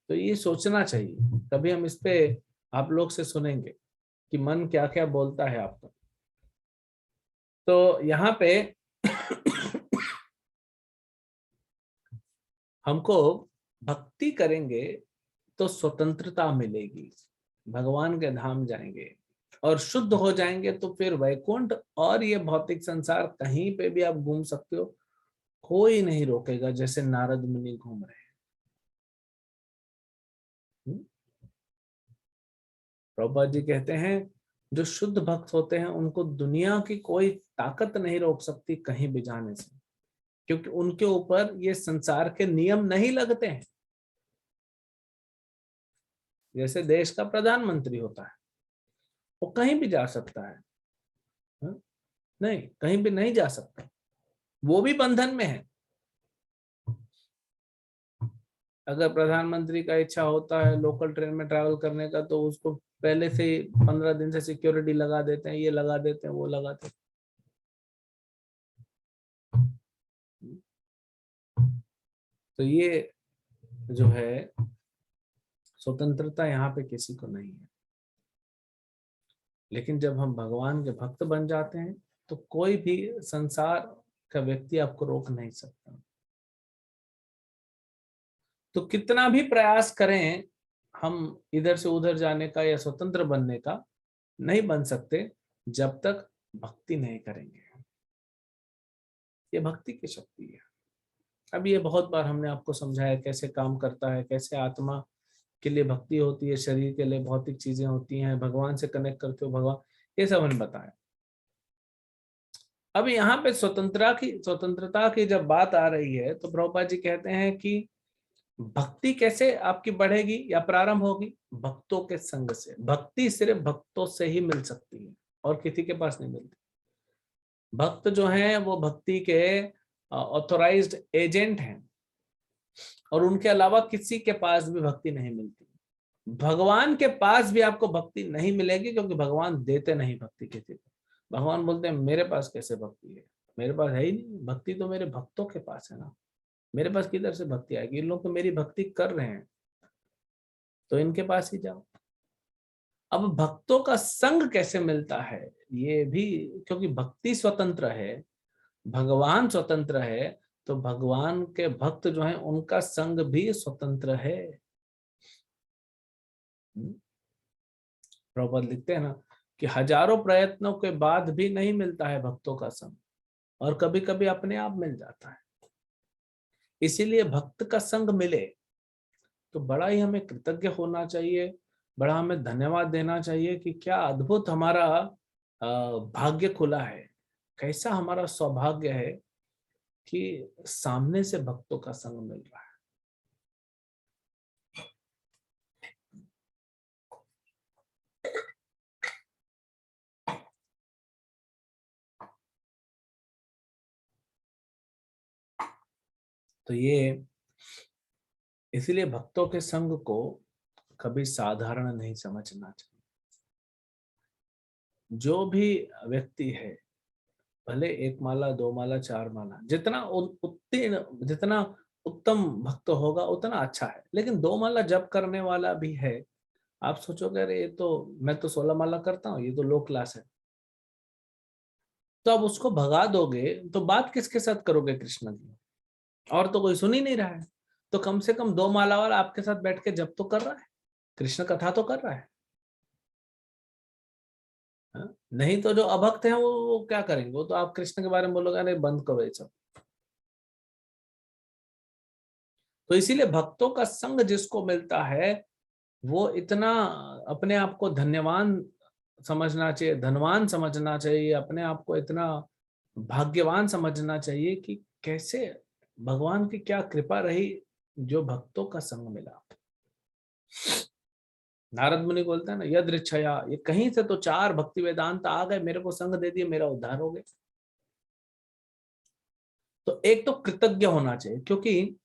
तो ये सोचना चाहिए। कभी हम इस पे आप लोग से सुनेंगे कि मन क्या क्या बोलता है आपका। तो यहाँ पे हमको भक्ति करेंगे तो स्वतंत्रता मिलेगी, भगवान के धाम जाएंगे और शुद्ध हो जाएंगे, तो फिर वैकुंठ और ये भौतिक संसार कहीं पे भी आप घूम सकते हो, कोई नहीं रोकेगा, जैसे नारद मुनि घूम रहे हैं। प्रभुपाद जी कहते हैं जो शुद्ध भक्त होते हैं उनको दुनिया की कोई ताकत नहीं रोक सकती कहीं भी जाने से, क्योंकि उनके ऊपर ये संसार के नियम नहीं लगते हैं। जैसे देश का प्रधानमंत्री होता है, वो कहीं भी जा सकता है, हाँ? नहीं, कहीं भी नहीं जा सकता, वो भी बंधन में है। अगर प्रधानमंत्री का इच्छा होता है लोकल ट्रेन में ट्रैवल करने का, तो उसको पहले से 15 दिन से सिक्योरिटी लगा देते हैं, ये लगा देते हैं, वो लगाते हैं। तो ये जो है स्वतंत्रता यहाँ पे किसी को नहीं है। लेकिन जब हम भगवान के भक्त बन जाते हैं तो कोई भी संसार का व्यक्ति आपको रोक नहीं सकता। तो कितना भी प्रयास करें हम इधर से उधर जाने का या स्वतंत्र बनने का, नहीं बन सकते जब तक भक्ति नहीं करेंगे। ये भक्ति की शक्ति है। अब ये बहुत बार हमने आपको समझाया कैसे काम करता है, कैसे आत्मा के लिए भक्ति होती है, शरीर के लिए भौतिक चीजें होती हैं, भगवान से कनेक्ट करते हो भगवान, ये सब हमने बताया। अब यहाँ पे स्वतंत्रता की जब बात आ रही है तो प्रभुपाद जी कहते हैं कि भक्ति कैसे आपकी बढ़ेगी या प्रारंभ होगी? भक्तों के संग से। भक्ति सिर्फ भक्तों से ही मिल सकती है और किसी के पास नहीं मिलती। भक्त जो हैं वो भक्ति के ऑथोराइज्ड एजेंट हैं और उनके अलावा किसी के पास भी भक्ति नहीं मिलती। भगवान के पास भी आपको भक्ति नहीं मिलेगी, क्योंकि भगवान देते नहीं भक्ति किसी को। भगवान बोलते हैं मेरे पास कैसे भक्ति है, मेरे पास है ही नहीं, भक्ति तो मेरे भक्तों के पास है ना, मेरे पास किधर से भक्ति आएगी? इन लोग तो मेरी भक्ति कर रहे हैं, तो इनके पास ही जाओ। अब भक्तों का संग कैसे मिलता है ये भी, क्योंकि भक्ति स्वतंत्र है, भगवान स्वतंत्र है, तो भगवान के भक्त जो हैं उनका संग भी स्वतंत्र है। प्रभुपाद लिखते हैं ना कि हजारों प्रयत्नों के बाद भी नहीं मिलता है भक्तों का संग, और कभी कभी अपने आप मिल जाता है। इसीलिए भक्त का संग मिले तो बड़ा ही हमें कृतज्ञ होना चाहिए, बड़ा हमें धन्यवाद देना चाहिए कि क्या अद्भुत हमारा भाग्य खुला है, कैसा हमारा सौभाग्य है कि सामने से भक्तों का संग मिल रहा है। तो ये इसलिए भक्तों के संग को कभी साधारण नहीं समझना चाहिए। जो भी व्यक्ति है, भले 1 माला 2 माला 4 माला, जितना उत्तीर्ण जितना उत्तम भक्त होगा उतना अच्छा है, लेकिन 2 माला जप करने वाला भी है, आप सोचोगे अरे ये तो मैं तो 16 माला करता हूँ, ये तो लो क्लास है, तो अब उसको भगा दोगे तो बात किसके साथ करोगे कृष्ण की? और तो कोई सुन ही नहीं रहा है, तो कम से कम 2 माला वाला आपके साथ बैठ के जप तो कर रहा है, कृष्ण कथा तो कर रहा है। हाँ? नहीं तो जो अभक्त हैं वो क्या करेंगे? वो तो आप कृष्ण के बारे में बोलोगे अरे बंद करो ये सब। तो इसीलिए भक्तों का संग जिसको मिलता है वो इतना अपने आप को धन्यवान समझना चाहिए, धनवान समझना चाहिए, अपने आप को इतना भाग्यवान समझना चाहिए कि कैसे भगवान की क्या कृपा रही जो भक्तों का संग मिला। नारद मुनि बोलते हैं ना यदृच्छया, ये कहीं से तो 4 भक्ति वेदांत आ गए, मेरे को संग दे दिए, मेरा उद्धार हो गया। तो एक तो कृतज्ञ होना चाहिए, क्योंकि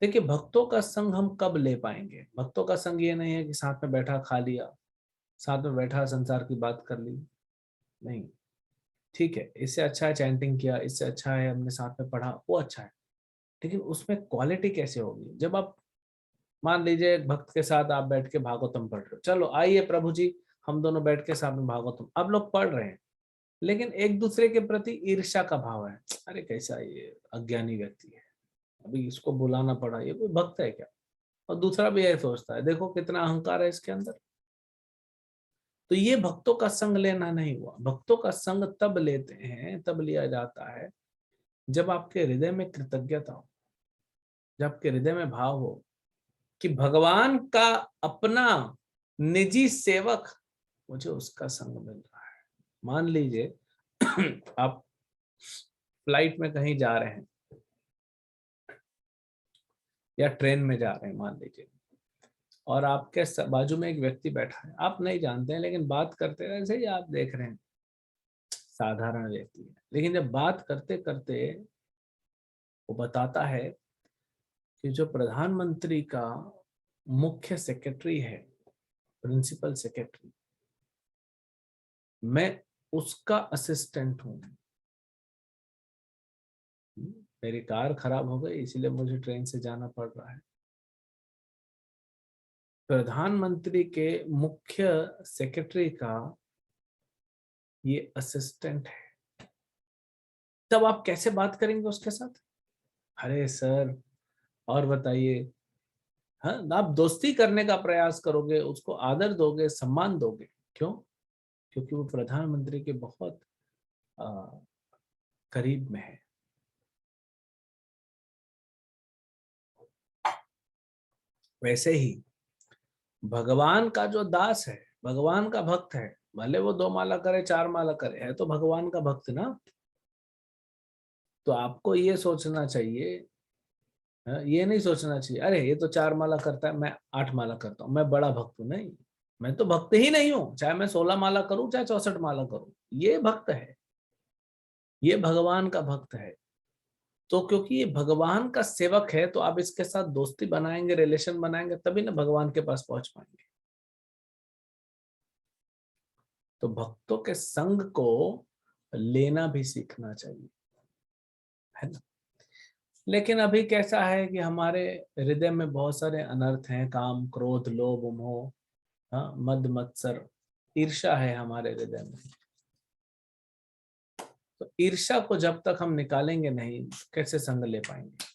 देखिए, भक्तों का संग हम कब ले पाएंगे? भक्तों का संग ये नहीं है कि साथ में बैठा खा लिया, साथ में बैठा संसार की बात कर ली, नहीं। ठीक है, इससे अच्छा है चैंटिंग किया, इससे अच्छा है हमने साथ में पढ़ा, वो अच्छा है, लेकिन उसमें क्वालिटी कैसे होगी? जब आप मान लीजिए एक भक्त के साथ आप बैठ के भागवतम पढ़ रहे हो, चलो आइए प्रभु जी हम दोनों बैठ के साथ में भागवतम, आप लोग पढ़ रहे हैं, लेकिन एक दूसरे के प्रति ईर्ष्या का भाव है, अरे कैसा ये अज्ञानी व्यक्ति है, अभी इसको बुलाना पड़ा, ये कोई भक्त है क्या? और दूसरा भी यही सोचता है, देखो कितना अहंकार है इसके अंदर। तो ये भक्तों का संग लेना नहीं हुआ। भक्तों का संग तब लेते हैं, तब लिया जाता है जब आपके हृदय में कृतज्ञता हो, जब आपके हृदय में भाव हो कि भगवान का अपना निजी सेवक, मुझे उसका संग मिल रहा है। मान लीजिए आप फ्लाइट में कहीं जा रहे हैं या ट्रेन में जा रहे हैं मान लीजिए, और आपके बाजू में एक व्यक्ति बैठा है, आप नहीं जानते हैं, लेकिन बात करते हैं, ऐसे ही आप देख रहे हैं साधारण व्यक्ति है, लेकिन जब बात करते करते वो बताता है कि जो प्रधानमंत्री का मुख्य सेक्रेटरी है, प्रिंसिपल सेक्रेटरी, मैं उसका असिस्टेंट हूँ, मेरी कार खराब हो गई इसलिए मुझे ट्रेन से जाना पड़ रहा है, प्रधानमंत्री के मुख्य सेक्रेटरी का ये असिस्टेंट है, तब आप कैसे बात करेंगे उसके साथ? अरे सर, और बताइए। हाँ, आप दोस्ती करने का प्रयास करोगे, उसको आदर दोगे, सम्मान दोगे। क्यों? क्योंकि वो प्रधानमंत्री के बहुत आ, करीब में है। वैसे ही भगवान का जो दास है, भगवान का भक्त है, भले वो 2 माला करे 4 माला करे, है तो भगवान का भक्त ना। तो आपको ये सोचना चाहिए, ये नहीं सोचना चाहिए अरे ये तो 4 माला करता है, मैं 8 माला करता हूँ, मैं बड़ा भक्त हूँ। नहीं, मैं तो भक्त ही नहीं हूँ, चाहे मैं 16 माला करूं चाहे 64 माला करूं, ये भक्त है, ये भगवान का भक्त है। तो क्योंकि ये भगवान का सेवक है, तो आप इसके साथ दोस्ती बनाएंगे, रिलेशन बनाएंगे, तभी ना भगवान के पास पहुंच पाएंगे। तो भक्तों के संग को लेना भी सीखना चाहिए, है ना। लेकिन अभी कैसा है कि हमारे हृदय में बहुत सारे अनर्थ हैं, काम क्रोध लोभ मोह, हाँ, मद मत्सर, ईर्ष्या है हमारे हृदय में। तो ईर्ष्या को जब तक हम निकालेंगे नहीं, कैसे संग ले पाएंगे?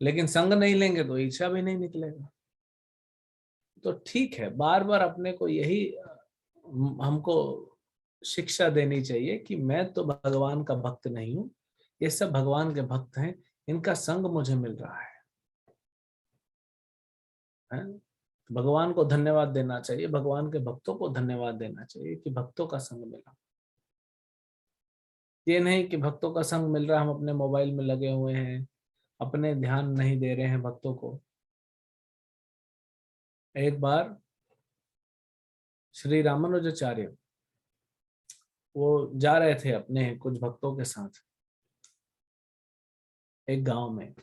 लेकिन संग नहीं लेंगे तो ईर्ष्या भी नहीं निकलेगा। तो ठीक है, बार बार अपने को यही हमको शिक्षा देनी चाहिए कि मैं तो भगवान का भक्त नहीं हूं, ये सब भगवान के भक्त हैं, इनका संग मुझे मिल रहा है? भगवान को धन्यवाद देना चाहिए, भगवान के भक्तों को धन्यवाद देना चाहिए कि भक्तों का संग मिला। ये नहीं कि भक्तों का संग मिल रहा है, हम अपने मोबाइल में लगे हुए हैं, अपने ध्यान नहीं दे रहे हैं भक्तों को। एक बार श्री रामानुजाचार्य वो जा रहे थे अपने कुछ भक्तों के साथ एक गांव में।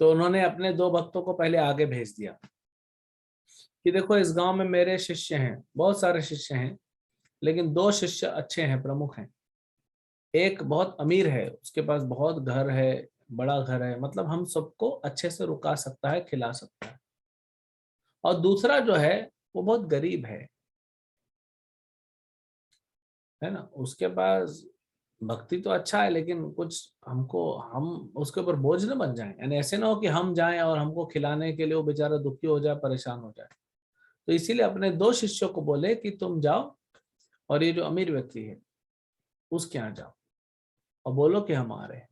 तो उन्होंने अपने 2 भक्तों को पहले आगे भेज दिया कि देखो इस गांव में मेरे शिष्य हैं, बहुत सारे शिष्य हैं, लेकिन 2 शिष्य अच्छे हैं, प्रमुख हैं। एक बहुत अमीर है, उसके पास बहुत घर है, बड़ा घर है, मतलब हम सबको अच्छे से रुका सकता है, खिला सकता है। और दूसरा जो है वो बहुत गरीब है ना, उसके पास भक्ति तो अच्छा है, लेकिन कुछ हमको, हम उसके ऊपर बोझ न बन जाएं, यानी ऐसे ना हो कि हम जाएं और हमको खिलाने के लिए वो बेचारा दुखी हो जाए, परेशान हो जाए। तो इसीलिए अपने 2 शिष्यों को बोले कि तुम जाओ और ये जो अमीर व्यक्ति है उसके यहाँ जाओ और बोलो कि हम आ रहे हैं।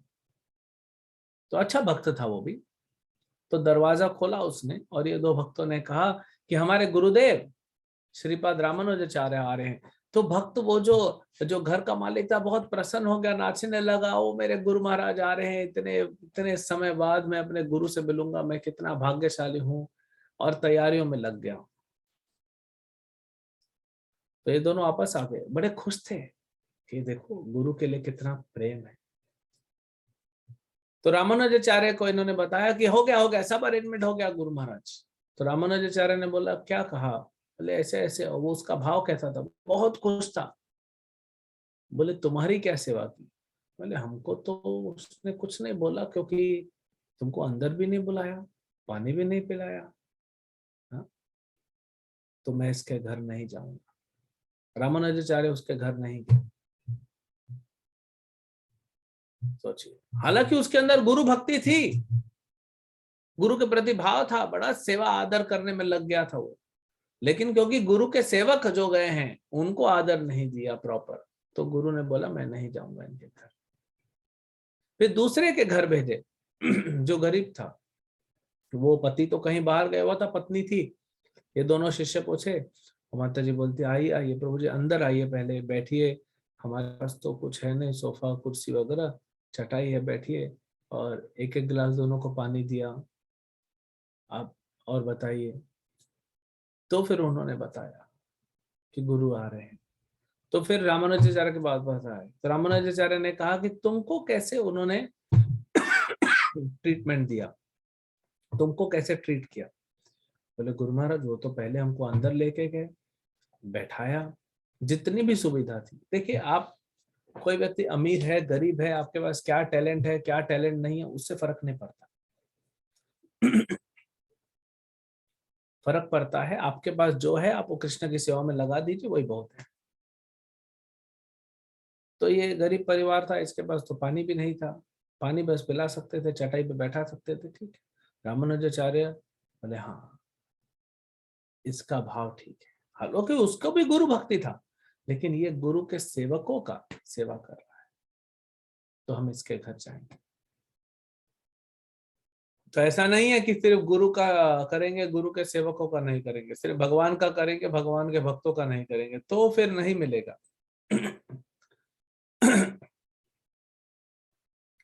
तो अच्छा भक्त था वो भी। तो दरवाजा खोला उसने और ये 2 भक्तों ने कहा कि हमारे गुरुदेव श्रीपाद रामानुजाचार्य आ रहे हैं। तो भक्त वो जो जो घर का मालिक था बहुत प्रसन्न हो गया, नाचने लगा, ओ मेरे गुरु महाराज आ रहे हैं, इतने इतने समय बाद मैं अपने गुरु से मिलूंगा, मैं कितना भाग्यशाली हूँ, और तैयारियों में लग गया। तो ये दोनों आपस आ गए, बड़े खुश थे कि देखो गुरु के लिए कितना प्रेम है। तो रामानुजाचार्य को इन्होंने बताया कि हो गया, सब अरेंजमेंट हो गया गुरु महाराज। तो रामानुजाचार्य ने बोला क्या कहा? बोले ऐसे ऐसे। वो उसका भाव कैसा था? बहुत खुश था। बोले तुम्हारी क्या सेवा की? बोले हमको तो उसने कुछ नहीं बोला, क्योंकि तुमको अंदर भी नहीं बुलाया, पानी भी नहीं पिलाया। हाँ? तो मैं इसके घर नहीं जाऊंगा। रामानुजाचार्य उसके घर नहीं गए। सोचिए, हालांकि उसके अंदर गुरु भक्ति थी, गुरु के प्रति भाव था, बड़ा सेवा आदर करने में लग गया था वो, लेकिन क्योंकि गुरु के सेवक जो गए हैं उनको आदर नहीं दिया प्रॉपर, तो गुरु ने बोला मैं नहीं जाऊंगा इनके घर। फिर दूसरे के घर भेजे जो गरीब था। वो पति तो कहीं बाहर गया हुआ था, पत्नी थी। ये दोनों शिष्य पूछे, माता जी बोलती आइए आइए प्रभु जी, अंदर आइए, पहले बैठिए, हमारे पास तो कुछ है नहीं, सोफा कुर्सी वगैरह, चटाई है, बैठिए। और एक एक गिलास दोनों को पानी दिया। आप और बताइए। तो फिर उन्होंने बताया कि गुरु आ रहे हैं। तो फिर रामानुजाचार्य के बाद बताया, तो रामानुजाचार्य ने कहा कि तुमको कैसे उन्होंने ट्रीटमेंट दिया, तुमको कैसे ट्रीट किया? बोले गुरु महाराज वो तो पहले हमको अंदर लेके गए, बैठाया, जितनी भी सुविधा थी। देखिए, आप कोई व्यक्ति अमीर है गरीब है, आपके पास क्या टैलेंट है क्या टैलेंट नहीं है, उससे फर्क नहीं पड़ता। फर्क पड़ता है आपके पास जो है, आप वो कृष्ण की सेवा में लगा दीजिए, वही बहुत है। तो ये गरीब परिवार था, इसके पास तो पानी भी नहीं था, पानी बस पिला सकते थे, चटाई पे बैठा सकते थे, ठीक है। रामानुजाचार्य बोले हाँ, इसका भाव ठीक है। हालांकि उसको भी गुरु भक्ति था, लेकिन ये गुरु के सेवकों का सेवा कर रहा है, तो हम इसके घर जाएंगे। तो ऐसा नहीं है कि सिर्फ गुरु का करेंगे, गुरु के सेवकों का नहीं करेंगे, सिर्फ भगवान का करेंगे, भगवान के भक्तों का नहीं करेंगे, तो फिर नहीं मिलेगा।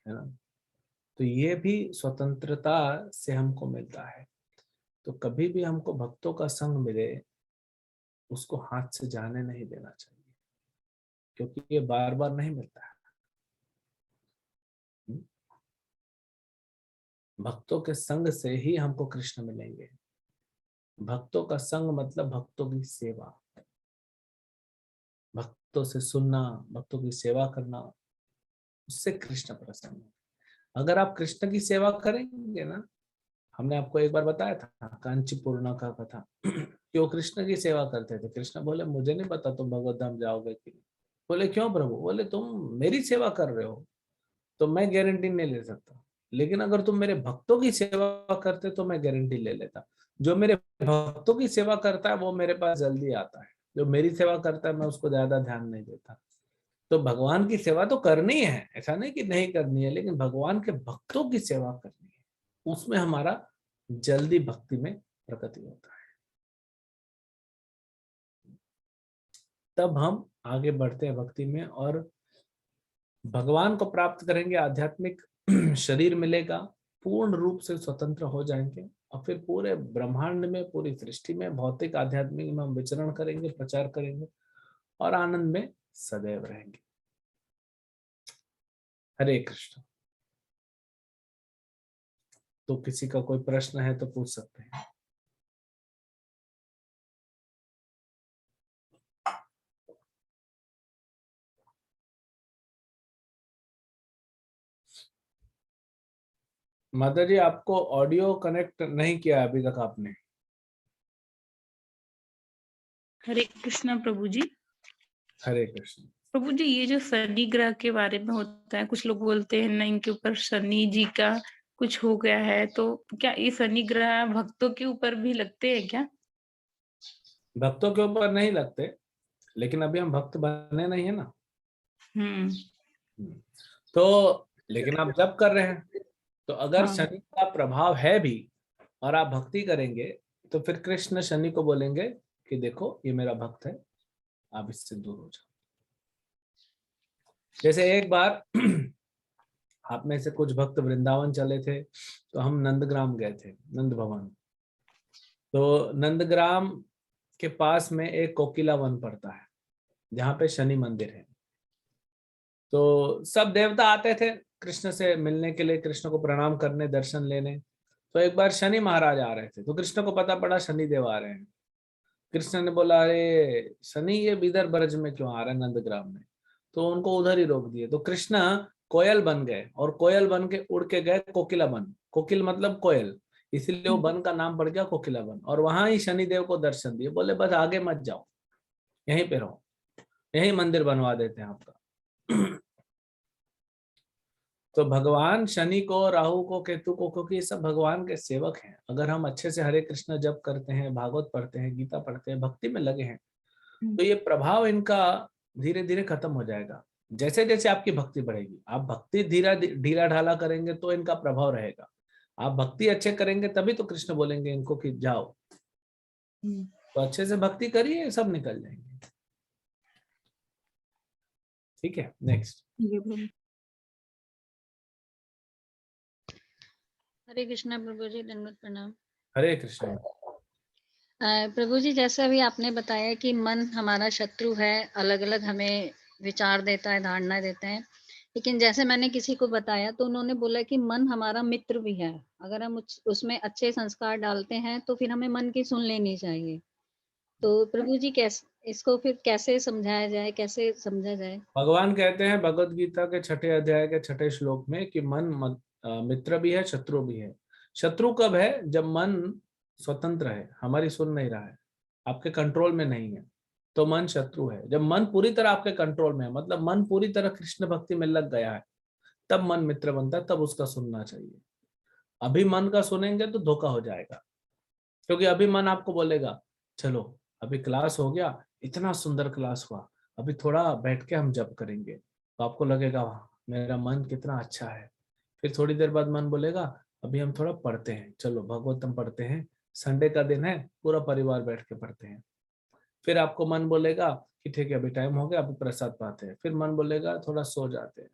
है ना? तो ये भी स्वतंत्रता से हमको मिलता है। तो कभी भी हमको भक्तों का संग मिले, उसको हाथ से जाने नहीं देना चाहिए, क्योंकि ये बार बार नहीं मिलता है। भक्तों के संग से ही हमको कृष्ण मिलेंगे। भक्तों का संग मतलब भक्तों की सेवा, भक्तों से सुनना, भक्तों की सेवा करना, उससे कृष्ण प्रसन्न है। अगर आप कृष्ण की सेवा करेंगे ना, हमने आपको एक बार बताया था कांची पूर्णा का कथा कि वो कृष्ण की सेवा करते थे। कृष्ण बोले मुझे नहीं पता तुम भगवत धाम जाओगे कि नहीं। बोले क्यों प्रभु? बोले तुम मेरी सेवा कर रहे हो तो मैं गारंटी नहीं ले सकता, लेकिन अगर तुम मेरे भक्तों की सेवा करते तो मैं गारंटी ले लेता। जो मेरे भक्तों की सेवा करता है वो मेरे पास जल्दी आता है, जो मेरी सेवा करता है मैं उसको ज्यादा ध्यान नहीं देता। तो भगवान की सेवा तो करनी है, ऐसा नहीं कि नहीं करनी है, लेकिन भगवान के भक्तों की सेवा करनी है, उसमें हमारा जल्दी भक्ति में प्रगति होता है। तब हम आगे बढ़ते हैं भक्ति में और भगवान को प्राप्त करेंगे, आध्यात्मिक शरीर मिलेगा, पूर्ण रूप से स्वतंत्र हो जाएंगे, और फिर पूरे ब्रह्मांड में, पूरी सृष्टि में, भौतिक आध्यात्मिक में हम विचरण करेंगे, प्रचार करेंगे और आनंद में सदैव रहेंगे। हरे कृष्ण। तो किसी का कोई प्रश्न है तो पूछ सकते हैं। माता जी आपको ऑडियो कनेक्ट नहीं किया अभी तक आपने? हरे कृष्णा प्रभु जी। हरे कृष्ण। प्रभु जी, ये जो शनि ग्रह के बारे में होता है, कुछ लोग बोलते हैं ना इनके ऊपर शनि जी का कुछ हो गया है, तो क्या ये शनि ग्रह भक्तों के ऊपर भी लगते हैं क्या? भक्तों के ऊपर नहीं लगते, लेकिन अभी हम भक्त बने नहीं है ना। तो लेकिन आप जब कर रहे हैं, तो अगर हाँ। शनि का प्रभाव है भी और आप भक्ति करेंगे, तो फिर कृष्ण शनि को बोलेंगे कि देखो ये मेरा भक्त है, आप इससे दूर हो जाओ। जैसे एक बार आप में से कुछ भक्त वृंदावन चले थे, तो हम नंदग्राम गए थे, नंद भवन। तो नंदग्राम के पास में एक कोकिला वन पड़ता है, जहाँ पे शनि मंदिर है। तो सब देवता आते थे कृष्ण से मिलने के लिए, कृष्ण को प्रणाम करने, दर्शन लेने। तो एक बार शनि महाराज आ रहे थे, तो कृष्ण को पता पड़ा शनि देव आ रहे हैं। कृष्ण ने बोला, अरे शनि ये इधर ब्रज में क्यों आ रहा है, नंदग्राम में? तो उनको उधर ही रोक दिए। तो कृष्ण कोयल बन गए, और कोयल बन के उड़ के गए कोकिला बन। कोकिल मतलब कोयल, इसीलिए वो वन का नाम पड़ गया कोकिला वन। और वहां ही शनिदेव को दर्शन दिए, बोले बस आगे मत जाओ, यहीं पे रहो, यहीं मंदिर बनवा देते हैं आपका। तो भगवान शनि को, राहु को, केतु को, क्योंकि ये सब भगवान के सेवक हैं। अगर हम अच्छे से हरे कृष्ण जप करते हैं, भागवत पढ़ते हैं, गीता पढ़ते हैं, भक्ति में लगे हैं, तो ये प्रभाव इनका धीरे धीरे खत्म हो जाएगा। जैसे जैसे आपकी भक्ति बढ़ेगी, आप भक्ति ढीला ढाला करेंगे तो इनका प्रभाव रहेगा। आप भक्ति अच्छे करेंगे तभी तो कृष्ण बोलेंगे इनको कि जाओ। तो अच्छे से भक्ति करिए, सब निकल जाएंगे। ठीक है, नेक्स्ट। हरे कृष्णा प्रभु जी, दंडवत प्रणाम। हरे कृष्ण। प्रभु जी, जैसे अभी आपने बताया कि मन हमारा शत्रु है, अलग अलग हमें विचार देता है, धारणा देता है, लेकिन जैसे मैंने किसी को बताया तो उन्होंने बोला कि मन हमारा मित्र भी है। अगर हम उसमें अच्छे संस्कार डालते हैं तो फिर हमें मन की सुन लेनी चाहिए। तो प्रभु जी कैसे इसको फिर कैसे समझाया जाए, कैसे समझा जाए? भगवान कहते हैं भगवत गीता के 6ठे अध्याय के 6ठे श्लोक में कि मन मित्र भी है, शत्रु भी है। शत्रु कब है? जब मन स्वतंत्र है, हमारी सुन नहीं रहा है, आपके कंट्रोल में नहीं है, तो मन शत्रु है। जब मन पूरी तरह आपके कंट्रोल में है, मतलब मन पूरी तरह कृष्ण भक्ति में लग गया है, तब मन मित्र बनता है, तब उसका सुनना चाहिए। अभी मन का सुनेंगे तो धोखा हो जाएगा, क्योंकि अभी मन आपको बोलेगा चलो अभी क्लास हो गया, इतना सुंदर क्लास हुआ, अभी थोड़ा बैठ के हम जप करेंगे। तो आपको लगेगा वाह मेरा मन कितना अच्छा है। फिर थोड़ी देर बाद मन बोलेगा अभी हम थोड़ा पढ़ते हैं, चलो भगवतम पढ़ते हैं, संडे का दिन है, पूरा परिवार बैठ के पढ़ते हैं। फिर आपको मन बोलेगा कि ठीक है अभी टाइम हो गया, अभी प्रसाद पाते हैं। फिर मन बोलेगा थोड़ा सो जाते हैं,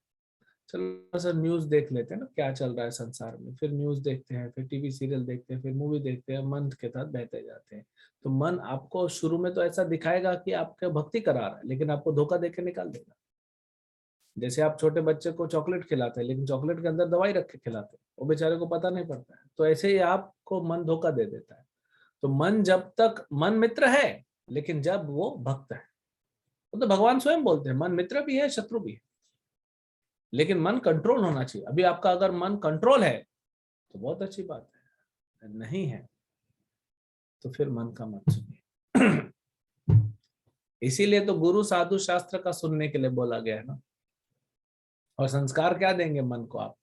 चलो सर न्यूज देख लेते हैं ना क्या चल रहा है संसार में। फिर न्यूज देखते हैं, फिर टीवी सीरियल देखते हैं, फिर मूवी देखते हैं, मन के साथ बहते जाते हैं। तो मन आपको शुरू में तो ऐसा दिखाएगा कि आपके भक्ति करा रहा है, लेकिन आपको धोखा देके निकाल देगा। जैसे आप छोटे बच्चे को चॉकलेट खिलाते हैं, लेकिन चॉकलेट के अंदर दवाई रख के खिलाते हैं, वो बेचारे को पता नहीं पड़ता है। तो ऐसे ही आपको मन धोखा दे देता है। तो मन जब तक, मन मित्र है, लेकिन जब वो भक्त है, तो भगवान स्वयं बोलते हैं मन मित्र भी है, शत्रु भी है, लेकिन मन कंट्रोल होना चाहिए। अभी आपका अगर मन कंट्रोल है तो बहुत अच्छी बात है, नहीं है तो फिर मन का मत सुनिए। इसीलिए तो गुरु साधु शास्त्र का सुनने के लिए बोला गया है ना। और संस्कार क्या देंगे मन को आप?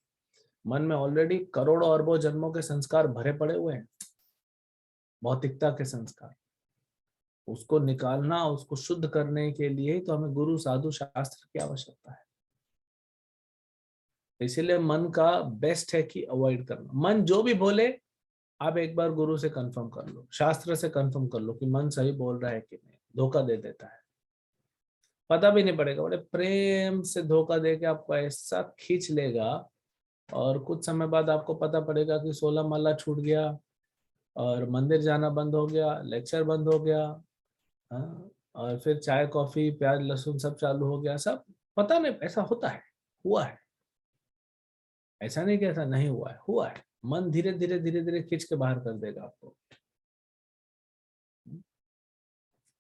मन में ऑलरेडी करोड़ों अरबों जन्मों के संस्कार भरे पड़े हुए हैं, भौतिकता के संस्कार। उसको निकालना, उसको शुद्ध करने के लिए ही तो हमें गुरु साधु शास्त्र की आवश्यकता है। इसीलिए मन का बेस्ट है कि अवॉइड करना। मन जो भी बोले आप एक बार गुरु से कंफर्म कर लो, शास्त्र से कंफर्म कर लो कि मन सही बोल रहा है कि नहीं। धोखा दे देता है, पता भी नहीं पड़ेगा, बड़े प्रेम से धोखा दे के आपको ऐसा खींच लेगा, और कुछ समय बाद आपको पता पड़ेगा कि 16 माला छूट गया, और मंदिर जाना बंद हो गया, लेक्चर बंद हो गया, हाँ, और फिर चाय कॉफी प्याज लहसुन सब चालू हो गया। सब पता नहीं, ऐसा होता है, हुआ है। ऐसा नहीं कि ऐसा नहीं हुआ है, हुआ है। मन धीरे धीरे धीरे धीरे खींच के बाहर कर देगा आपको।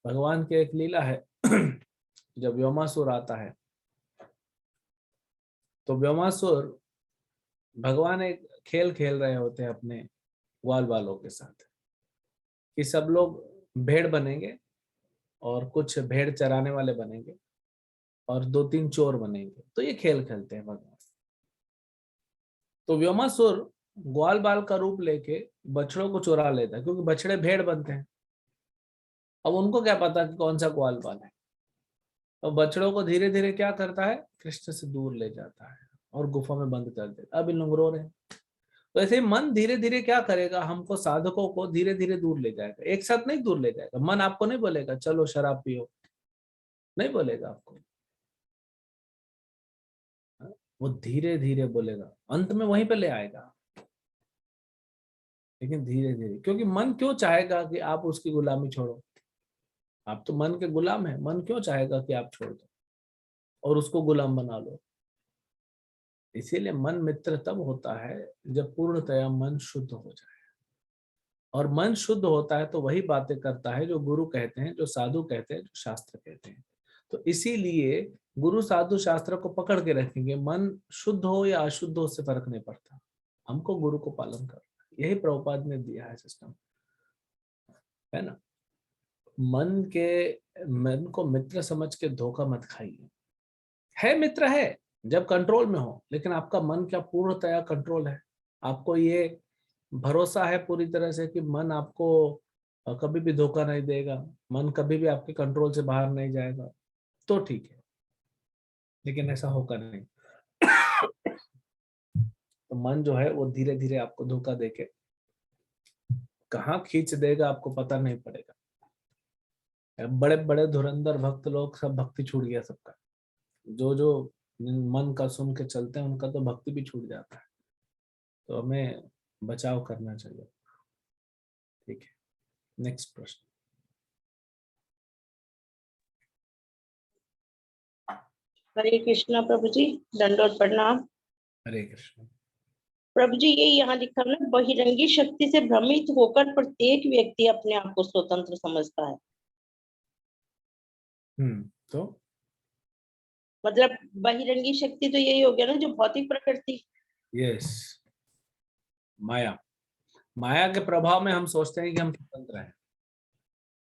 भगवान की एक लीला है, जब व्योमासुर आता है, तो व्योमासुर, भगवान एक खेल खेल रहे होते हैं अपने ग्वाल वालों के साथ कि सब लोग भेड़ बनेंगे, और कुछ भेड़ चराने वाले बनेंगे, और 2-3 चोर बनेंगे। तो ये खेल खेलते हैं भगवान। तो व्योमासुर ग्वाल बाल का रूप लेके बछड़ों को चुरा लेता है, क्योंकि बछड़े भेड़ बनते हैं। अब उनको क्या पता कि कौन सा ग्वाल बाल है। और बछड़ों को धीरे धीरे क्या करता है, कृष्ण से दूर ले जाता है और गुफा में बंद कर देता है। अब इन लोग रो रहे हैं। तो ऐसे मन धीरे धीरे क्या करेगा, हमको साधकों को धीरे धीरे दूर ले जाएगा। एक साथ नहीं दूर ले जाएगा। मन आपको नहीं बोलेगा चलो शराब पियो, नहीं बोलेगा आपको, वो धीरे धीरे बोलेगा, अंत में वहीं पे ले आएगा, लेकिन धीरे धीरे। क्योंकि मन क्यों चाहेगा कि आप उसकी गुलामी छोड़ो? आप तो मन के गुलाम है। मन क्यों चाहेगा कि आप छोड़ दो और उसको गुलाम बना लो? इसीलिए मन मित्र तब होता है जब पूर्णतया मन शुद्ध हो जाए, और मन शुद्ध होता है तो वही बातें करता है जो गुरु कहते हैं, जो साधु कहते हैं, जो शास्त्र कहते हैं। तो इसीलिए गुरु साधु शास्त्र को पकड़ के रखेंगे, मन शुद्ध हो या अशुद्ध हो से फर्क नहीं पड़ता, हमको गुरु को पालन करना, यही प्रभुपाद ने दिया है सिस्टम, है ना। मन को मित्र समझ के धोखा मत खाइए, है मित्र है जब कंट्रोल में हो, लेकिन आपका मन क्या पूर्णतया कंट्रोल है? आपको ये भरोसा है पूरी तरह से कि मन आपको कभी भी धोखा नहीं देगा, मन कभी भी आपके कंट्रोल से बाहर नहीं जाएगा, तो ठीक है, लेकिन ऐसा होगा नहीं। तो मन जो है वो धीरे धीरे आपको धोखा देके कहाँ खींच देगा आपको पता नहीं पड़ेगा। बड़े बड़े धुरंधर भक्त लोग सब भक्ति छूट गया सबका, जो मन का सुन के चलते हैं उनका तो भक्ति भी छूट जाता है। तो हमें बचाव करना चाहिए। ठीक है, नेक्स्ट प्रश्न। हरे कृष्णा प्रभु जी, दंडोत प्रणाम। हरे कृष्ण। प्रभु जी, ये यहाँ लिखा है ना, बहिरंगी शक्ति से भ्रमित होकर प्रत्येक व्यक्ति अपने आप को स्वतंत्र समझता है। तो मतलब बहिरंगी शक्ति तो यही हो गया ना, जो भौतिक प्रकृति। यस, माया के प्रभाव में हम सोचते हैं कि हम स्वतंत्र हैं,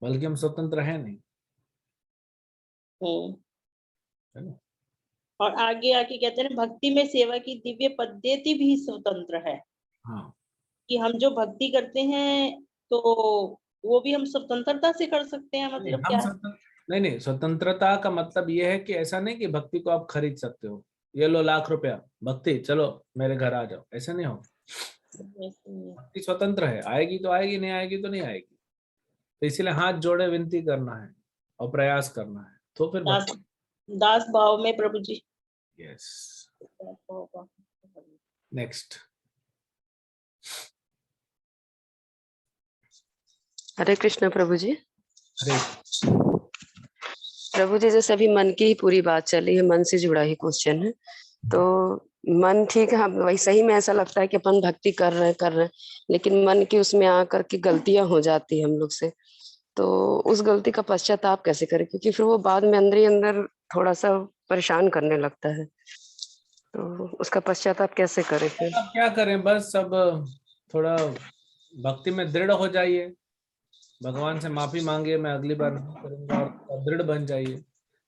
बल्कि हम स्वतंत्र हैं नहीं, है ना। और आगे आके कहते हैं भक्ति में सेवा की दिव्य पद्धति भी स्वतंत्र है। हाँ, कि हम जो भक्ति करते हैं तो वो भी हम स्वतंत्रता से कर सकते हैं। मतलब क्या है? नहीं, स्वतंत्रता का मतलब ये है कि ऐसा नहीं कि भक्ति को आप खरीद सकते हो, ये लो लाख रुपया भक्ति, चलो मेरे घर आ जाओ, ऐसा नहीं हो। भक्ति स्वतंत्र है, आएगी तो आएगी, नहीं आएगी तो नहीं आएगी। तो इसीलिए हाथ जोड़े विनती करना है और प्रयास करना है, तो फिर दास भाव में प्रभु जी। Yes, next. हरे कृष्ण प्रभु जी। हरे प्रभु जी, जैसे अभी मन की ही पूरी बात चली है, मन से जुड़ा ही क्वेश्चन है। तो मन ठीक है, हम वही सही में ऐसा लगता है कि अपन भक्ति कर रहे हैं, लेकिन मन की उसमें आकर के गलतियां हो जाती है हम लोग से। तो उस गलती का पश्चाताप कैसे करें, क्योंकि फिर वो बाद में अंदर ही अंदर थोड़ा सा परेशान करने लगता है। तो उसका पश्चाताप कैसे करें फिर? अब क्या करें, बस सब थोड़ा भक्ति में दृढ़ हो जाइए, भगवान से माफी मांगिए, मैं अगली बार नहीं करूंगा, और दृढ़ बन जाइए।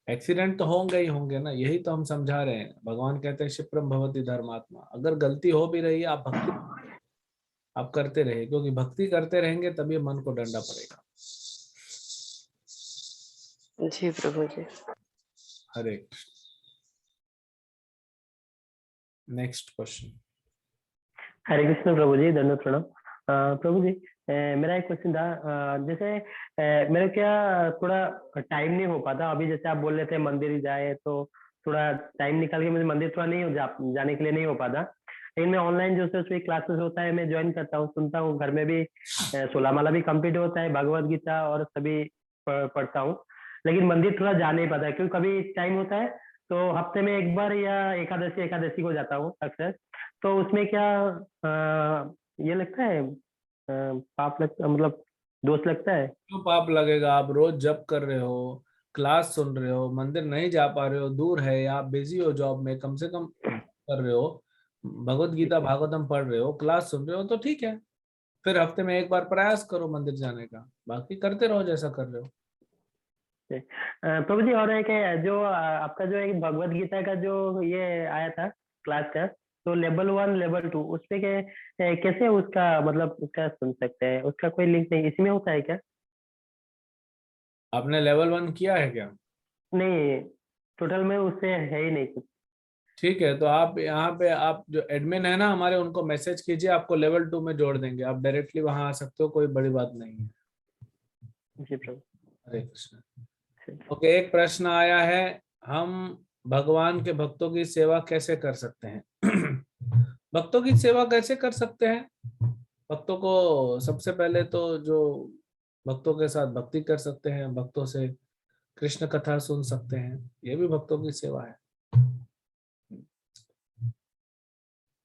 एक्सीडेंट तो होंगे ही होंगे ना, यही तो हम समझा रहे हैं। भगवान कहते हैं क्षिप्रम भवति धर्मात्मा, अगर गलती हो भी रही है आप करते रहिए, क्योंकि भक्ति करते रहेंगे तभी मन को डंडा पड़ेगा। जी प्रभु जी। हरे कृष्ण। Next question. हरे कृष्ण प्रभु जी, दंडोत प्रणाम। प्रभु जी, मेरा एक क्वेश्चन था, जैसे मेरे क्या थोड़ा टाइम नहीं हो पाता अभी, जैसे आप बोल रहे थे मंदिर जाए तो थोड़ा टाइम निकाल के मुझे मंदिर थोड़ा नहीं जाने के लिए नहीं हो पाता, लेकिन मैं ऑनलाइन जो है क्लासेस होता है मैं ज्वाइन करता हूँ, सुनता हूँ, घर में भी 16 माला भी कंप्लीट होता है, भगवत गीता और सभी पढ़ता हूँ, लेकिन मंदिर थोड़ा जा नहीं पाता क्योंकि कभी टाइम होता है तो हफ्ते में एक बार या एकादशी को जाता हूँ अक्सर। तो उसमें क्या ये लगता है पाप लगता, मतलब दोष लगता है? क्यों पाप लगेगा? आप रोज जप कर रहे हो, क्लास सुन रहे हो, मंदिर नहीं जा पा रहे हो, दूर है, या आप बिजी हो जॉब में, कम से कम कर रहे हो, भगवत गीता भागवतम पढ़ रहे हो, क्लास सुन रहे हो, तो ठीक है। फिर हफ्ते में एक बार प्रयास करो मंदिर जाने का, बाकी करते रहो जैसा कर रहे हो। प्रभु जी, और एक है जो आपका जो एक भगवत गीता का जो ये आया था क्लास का, तो लेवल 1 लेवल 2 उसपे कैसे उसका मतलब उसका सुन सकते हैं? उसका कोई लिंक नहीं इसमें होता है क्या? आपने लेवल 1 किया है क्या? नहीं, टोटल में उससे है ही नहीं कुछ। ठीक है, तो आप यहाँ पे आप जो एडमिन है ना हमारे, उनको मैसेज कीजिए, आपको लेवल 2 में जोड़ देंगे, आप डायरेक्टली वहां आ सकते हो, कोई बड़ी बात नहीं है। जी प्रभु। हरे कृष्ण। ओके, एक प्रश्न आया है, हम भगवान के भक्तों की सेवा कैसे कर सकते हैं? भक्तों की सेवा कैसे कर सकते हैं? भक्तों को सबसे पहले तो जो भक्तों के साथ भक्ति कर सकते हैं, भक्तों से कृष्ण कथा सुन सकते हैं, ये भी भक्तों की सेवा है।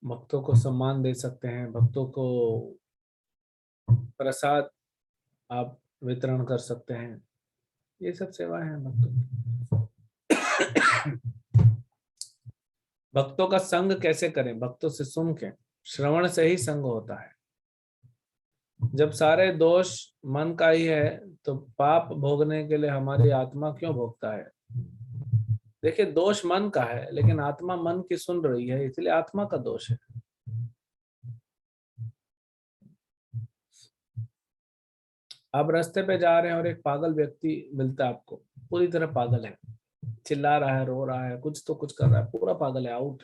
भक्तों को सम्मान दे सकते हैं, भक्तों को प्रसाद आप वितरण कर सकते हैं, ये सब सेवाएं हैं भक्तों की। भक्तों का संग कैसे करें? भक्तों से सुन के, श्रवण से ही संग होता है। जब सारे दोष मन का ही है तो पाप भोगने के लिए हमारी आत्मा क्यों भोगता है? देखिए, दोष मन का है लेकिन आत्मा मन की सुन रही है, इसलिए आत्मा का दोष है। आप रास्ते पे जा रहे हैं और एक पागल व्यक्ति मिलता है आपको, पूरी तरह पागल है, चिल्ला रहा है, रो रहा है, कुछ तो कुछ कर रहा है, पूरा पागल है, आउट।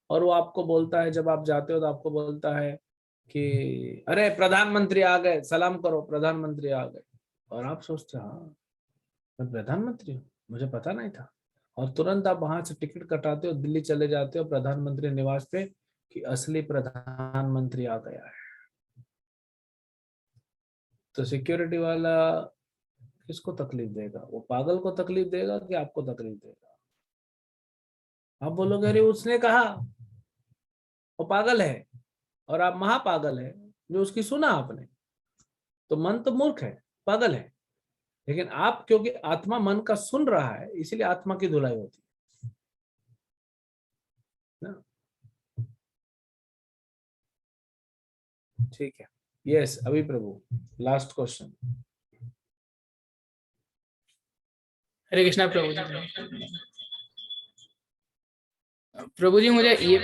और वो आपको बोलता है, जब आप जाते हो तो आपको बोलता है कि अरे प्रधानमंत्री आ गए, सलाम करो, प्रधानमंत्री आ गए। और आप सोचते हाँ मैं प्रधानमंत्री हूँ, मुझे पता नहीं था। और तुरंत आप वहां से टिकट कटाते हो, दिल्ली चले जाते हो प्रधानमंत्री निवास पे कि असली प्रधानमंत्री आ गया है। तो सिक्योरिटी वाला किसको तकलीफ देगा? वो पागल को तकलीफ देगा कि आपको तकलीफ देगा? आप बोलोगे अरे उसने कहा, वो पागल है और आप महापागल है जो उसकी सुना आपने। तो मन तो मूर्ख है, पागल है, लेकिन आप क्योंकि आत्मा मन का सुन रहा है इसीलिए आत्मा की धुलाई होती है ना। ठीक है, यस अभी प्रभु लास्ट क्वेश्चन। हरे कृष्णा प्रभु जी। प्रभु जी मुझे ये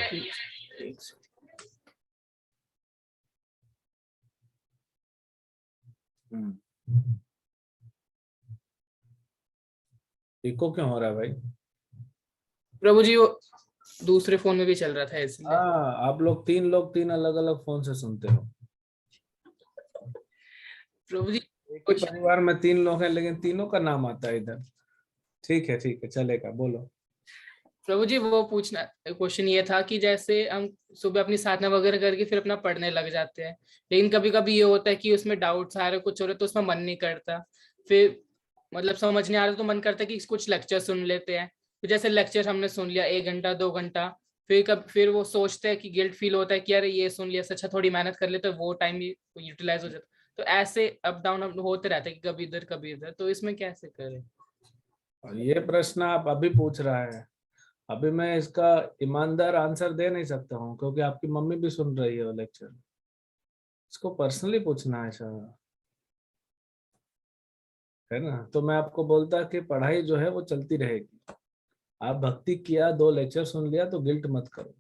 इको क्यों हो रहा है भाई? प्रभु जी वो दूसरे फोन में भी चल रहा था इसलिए। आप लोग तीन अलग अलग फोन से सुनते हो। प्रभु जी एक ही परिवार में 3 लोग हैं लेकिन तीनों का नाम आता है इधर। ठीक है चलेगा, बोलो। प्रभु जी वो पूछना क्वेश्चन ये था कि जैसे हम सुबह अपनी साधना वगैरह करके फिर अपना पढ़ने लग जाते हैं, लेकिन कभी कभी ये होता है कि उसमें डाउट्स आ रहे, कुछ हो रहे तो उसमें मन नहीं करता, फिर मतलब समझ नहीं आ रहा तो मन करता है कि कुछ लेक्चर सुन लेते हैं। तो जैसे लेक्चर हमने सुन लिया 1 घंटा 2 घंटा, फिर वो सोचते हैं कि गिल्ट फील होता है कि यार ये सुन लिया, अच्छा थोड़ी मेहनत कर ले तो वो टाइम भी यूटिलाइज हो जाता। तो ऐसे अप डाउन होते रहते हैं कि कभी इधर कभी इधर, तो इसमें कैसे करें? ये प्रश्न आप अभी पूछ रहा है, अभी मैं इसका ईमानदार आंसर दे नहीं सकता हूँ क्योंकि आपकी मम्मी भी सुन रही है वो लेक्चर। इसको पर्सनली पूछना है सर, है ना। तो मैं आपको बोलता कि पढ़ाई जो है वो चलती रहेगी। आप भक्ति किया, 2 लेक्चर सुन लिया तो गिल्ट मत करो,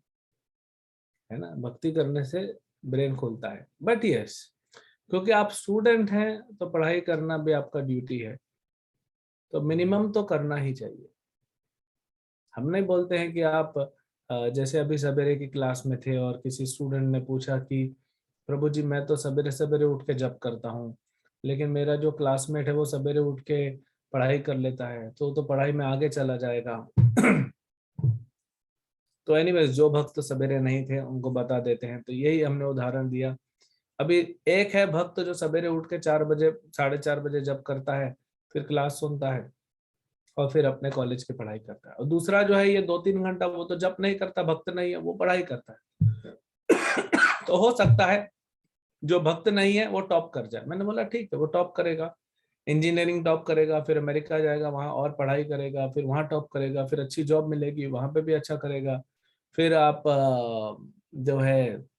है ना। भक्ति करने से ब्रेन खुलता है। बट यस, क्योंकि आप स्टूडेंट हैं तो पढ़ाई करना भी आपका ड्यूटी है, तो मिनिमम तो करना ही चाहिए। हम नहीं बोलते हैं कि आप जैसे अभी सवेरे की क्लास में थे और किसी स्टूडेंट ने पूछा कि प्रभु जी मैं तो सवेरे सवेरे उठ के जप करता हूँ, लेकिन मेरा जो क्लासमेट है वो सवेरे उठ के पढ़ाई कर लेता है, तो पढ़ाई में आगे चला जाएगा। तो एनीवेज, जो भक्त सवेरे नहीं थे उनको बता देते हैं। तो यही हमने उदाहरण दिया। अभी एक है भक्त जो सवेरे उठ के 4 बजे 4:30 बजे जप करता है, फिर क्लास सुनता है और फिर अपने कॉलेज की पढ़ाई करता है। और दूसरा जो है ये 2-3 घंटा, वो तो जप नहीं करता, भक्त नहीं है, वो पढ़ाई करता है। तो हो सकता है जो भक्त नहीं है वो टॉप कर जाए। मैंने बोला ठीक है, वो टॉप करेगा, इंजीनियरिंग टॉप करेगा, फिर अमेरिका जाएगा, वहां और पढ़ाई करेगा, फिर वहां टॉप करेगा, फिर अच्छी जॉब मिलेगी, वहां पे भी अच्छा करेगा। फिर आप जो है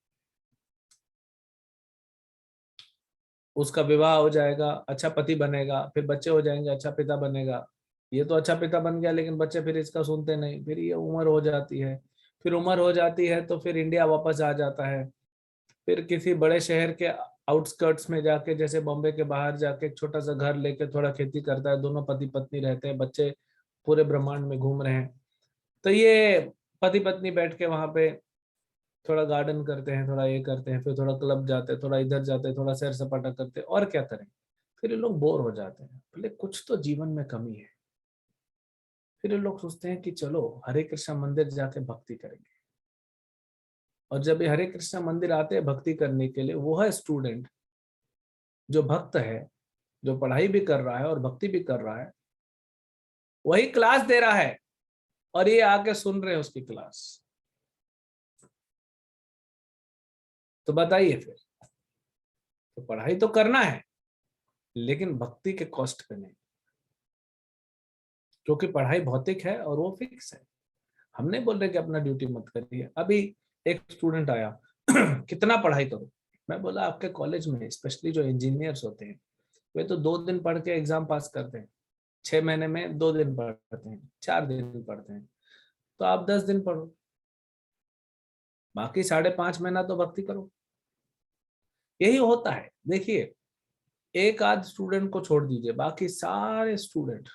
उसका विवाह हो जाएगा, अच्छा पति बनेगा, फिर बच्चे हो जाएंगे, अच्छा पिता बनेगा। ये तो अच्छा पिता बन गया लेकिन बच्चे फिर इसका सुनते नहीं, फिर ये उम्र हो जाती है, फिर उम्र हो जाती है तो फिर इंडिया वापस आ जाता है। फिर किसी बड़े शहर के आउटस्कर्ट्स में जाके, जैसे बॉम्बे के बाहर जाके एक छोटा सा घर लेके थोड़ा खेती करता है, दोनों पति पत्नी रहते हैं, बच्चे पूरे ब्रह्मांड में घूम रहे हैं। तो ये पति पत्नी बैठ के वहां पे थोड़ा गार्डन करते हैं, थोड़ा ये करते हैं, फिर थोड़ा क्लब जाते हैं, थोड़ा इधर जाते हैं, थोड़ा सैर सपाटा करते हैं, और क्या करें। फिर ये लोग बोर हो जाते हैं, बोले कुछ तो जीवन में कमी है। फिर ये लोग सोचते हैं कि चलो हरे कृष्ण मंदिर जाके भक्ति करेंगे। और जब ये हरे कृष्ण मंदिर आते हैं भक्ति करने के लिए, वो है स्टूडेंट जो भक्त है, जो पढ़ाई भी कर रहा है और भक्ति भी कर रहा है, वही क्लास दे रहा है और ये आके सुन रहे हैं उसकी क्लास। तो बताइए फिर, तो पढ़ाई तो करना है लेकिन भक्ति के कॉस्ट पे नहीं, क्योंकि पढ़ाई भौतिक है और वो फिक्स है। हम नहीं बोल रहे कि अपना ड्यूटी मत करिए। अभी एक स्टूडेंट आया कितना पढ़ाई करो, मैं बोला आपके कॉलेज में स्पेशली जो इंजीनियर्स होते हैं वे तो 2 दिन पढ़ के एग्जाम पास करते हैं, 6 महीने में 2 दिन पढ़ते हैं, 4 दिन पढ़ते हैं, तो आप 10 दिन पढ़ो, बाकी 5.5 महीना तो भक्ति करो। यही होता है। देखिए, एक आध स्टूडेंट को छोड़ दीजिए, बाकी सारे स्टूडेंट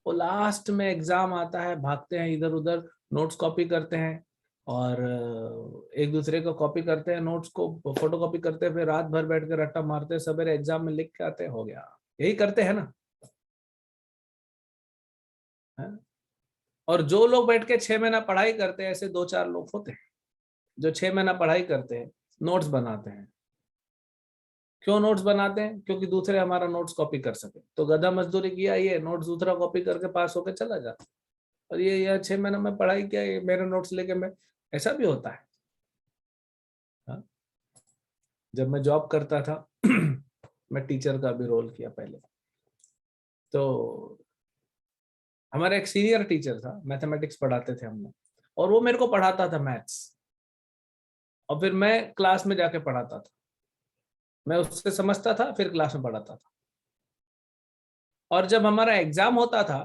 वो लास्ट में एग्जाम आता है भागते हैं इधर उधर, नोट्स कॉपी करते हैं और एक दूसरे को कॉपी करते हैं, नोट्स को फोटो कॉपी करते हैं, फिर रात भर बैठ के रट्टा मारते हैं, सवेरे एग्जाम में लिख के आते हैं, हो गया। यही करते हैं ना। है? और जो लोग बैठ के 6 महीना पढ़ाई करते हैं, ऐसे 2-4 लोग होते हैं जो 6 महीना पढ़ाई करते हैं, नोट्स बनाते हैं। क्यों नोट्स बनाते हैं? क्योंकि दूसरे हमारा नोट्स कॉपी कर सके। तो गधा मजदूरी किया, ये नोट्स दूसरा कॉपी करके पास होके चला जाता, और ये 6 महीने में पढ़ाई किया, ये मेरे नोट्स लेके मैं, ऐसा भी होता है। हाँ? जब मैं जॉब करता था मैं टीचर का भी रोल किया पहले, तो हमारा एक सीनियर टीचर था, मैथमेटिक्स पढ़ाते थे हमने, और वो मेरे को पढ़ाता था मैथ्स, और फिर मैं क्लास में जाके पढ़ाता था। मैं उससे समझता था, फिर क्लास में पढ़ाता था। और जब हमारा एग्जाम होता था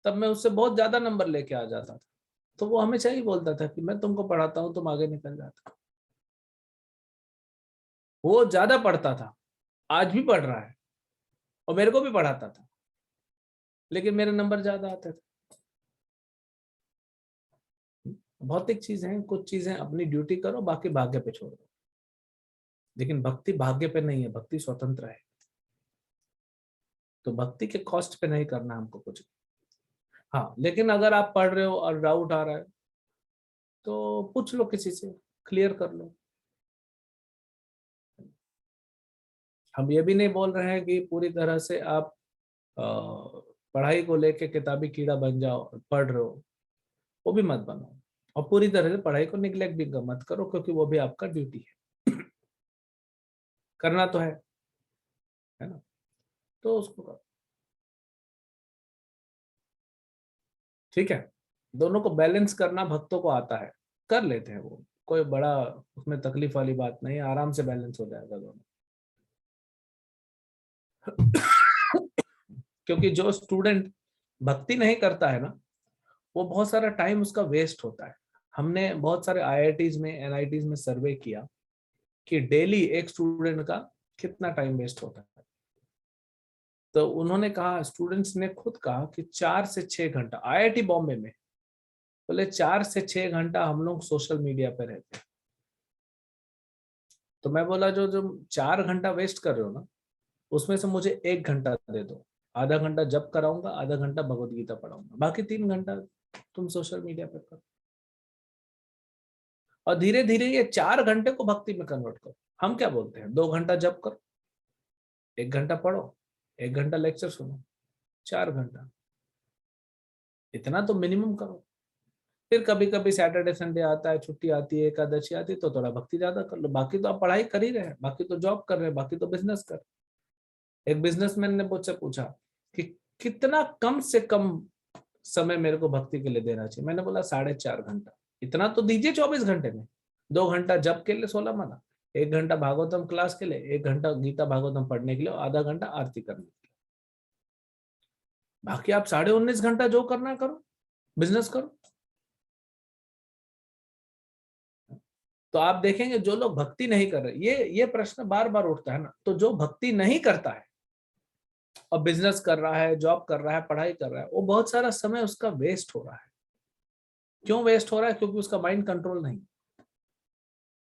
तब मैं उससे बहुत ज्यादा नंबर लेके आ जाता था, तो वो हमेशा ही बोलता था कि मैं तुमको पढ़ाता हूँ, तुम आगे निकल जाते। वो ज्यादा पढ़ता था, आज भी पढ़ रहा है, और मेरे को भी पढ़ाता था, लेकिन मेरे नंबर ज्यादा आते थे। भौतिक चीजें हैं, कुछ चीजें अपनी ड्यूटी करो, बाकी भाग्य पे छोड़ दो। लेकिन भक्ति भाग्य पे नहीं है, भक्ति स्वतंत्र है। तो भक्ति के कॉस्ट पे नहीं करना हमको कुछ। हाँ, लेकिन अगर आप पढ़ रहे हो और डाउट आ रहा है तो पूछ लो, किसी से क्लियर कर लो। हम ये भी नहीं बोल रहे हैं कि पूरी तरह से आप पढ़ाई को लेके किताबी कीड़ा बन जाओ, पढ़ रहे हो, वो भी मत बनो, और पूरी तरह से पढ़ाई को निग्लेक्ट भी मत करो, क्योंकि वो भी आपका ड्यूटी है। करना तो है ना, तो उसको करो। ठीक है, दोनों को बैलेंस करना भक्तों को आता है, कर लेते हैं वो, कोई बड़ा उसमें तकलीफ वाली बात नहीं है, आराम से बैलेंस हो जाएगा दोनों। क्योंकि जो स्टूडेंट भक्ति नहीं करता है ना, वो बहुत सारा टाइम उसका वेस्ट होता है। हमने बहुत सारे आईआईटीज में, एनआईटीज में सर्वे किया कि डेली एक स्टूडेंट का कितना टाइम वेस्ट होता है। तो उन्होंने कहा, स्टूडेंट्स ने खुद कहा कि 4 से 6 घंटा, आईआईटी बॉम्बे में बोले 4 से 6 घंटा हम लोग सोशल मीडिया पे रहते हैं। तो मैं बोला, जो 4 घंटा वेस्ट कर रहे हो ना, उसमें से मुझे 1 घंटा दे दो, आधा घंटा जप कराऊंगा, आधा घंटा भगवत गीता पढ़ाऊंगा, बाकी 3 घंटा तुम सोशल मीडिया पे करो। और धीरे धीरे ये 4 घंटे को भक्ति में कन्वर्ट करो। हम क्या बोलते हैं, 2 घंटा जप करो, 1 घंटा पढ़ो, 1 घंटा लेक्चर सुनो, 4 घंटा, इतना तो मिनिमम करो। फिर कभी कभी सैटरडे संडे आता है, छुट्टी आती है, एकादशी आती है, तो थोड़ा भक्ति ज्यादा कर लो। बाकी तो आप पढ़ाई कर ही रहे हैं, बाकी तो जॉब कर रहे हैं, बाकी तो बिजनेस कर। एक बिजनेसमैन ने मुझसे पूछा कि कितना कम से कम समय मेरे को भक्ति के लिए देना चाहिए। मैंने बोला 4.5 घंटा। इतना तो दीजिए 24 घंटे में। 2 घंटा जप के लिए 16 माला, 1 घंटा भागवतम क्लास के लिए, 1 घंटा गीता भागवतम पढ़ने के लिए, आधा घंटा आरती करने के लिए। बाकी आप 19.5 घंटा जो करना करो, बिजनेस करो। तो आप देखेंगे जो लोग भक्ति नहीं कर रहे, ये प्रश्न बार बार उठता है ना, तो जो भक्ति नहीं करता है और बिजनेस कर रहा है, जॉब कर रहा है, पढ़ाई कर रहा है, वो बहुत सारा समय उसका वेस्ट हो रहा है। क्यों वेस्ट हो रहा है? क्योंकि उसका माइंड कंट्रोल नहीं,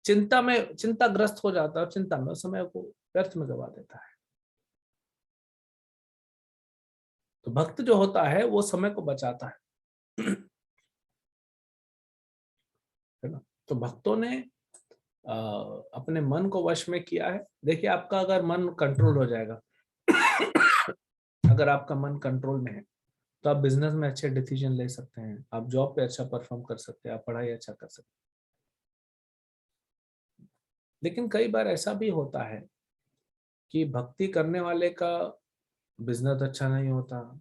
चिंताग्रस्त हो जाता है, चिंता में समय को व्यर्थ में गवा देता है। तो भक्त जो होता है वो समय को बचाता है ना। तो भक्तों ने अपने मन को वश में किया है। देखिए, आपका अगर मन कंट्रोल हो जाएगा अगर आपका मन कंट्रोल में है तो आप बिजनेस में अच्छे डिसीजन ले सकते हैं, आप जॉब पे अच्छा परफॉर्म कर सकते हैं, आप पढ़ाई अच्छा कर सकते हैं। लेकिन कई बार ऐसा भी होता है कि भक्ति करने वाले का बिजनेस अच्छा नहीं होता,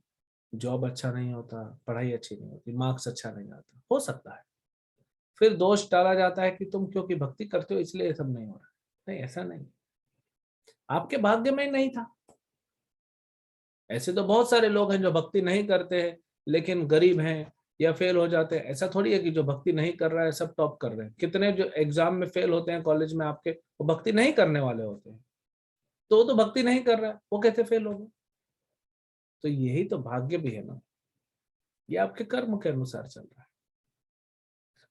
जॉब अच्छा नहीं होता, पढ़ाई अच्छी नहीं होती, मार्क्स अच्छा नहीं आता, हो सकता है। फिर दोष डाला जाता है कि तुम क्योंकि भक्ति करते हो इसलिए ये सब नहीं हो रहा। नहीं, ऐसा नहीं, आपके भाग्य में नहीं था। ऐसे तो बहुत सारे लोग हैं जो भक्ति नहीं करते हैं लेकिन गरीब हैं या फेल हो जाते हैं। ऐसा थोड़ी है कि जो भक्ति नहीं कर रहा है सब टॉप कर रहे हैं। कितने जो एग्जाम में फेल होते हैं कॉलेज में आपके, वो भक्ति नहीं करने वाले होते हैं, तो वो तो भक्ति नहीं कर रहा है, वो कैसे फेल हो गए? तो यही तो भाग्य भी है ना, ये आपके कर्म के अनुसार चल रहा है।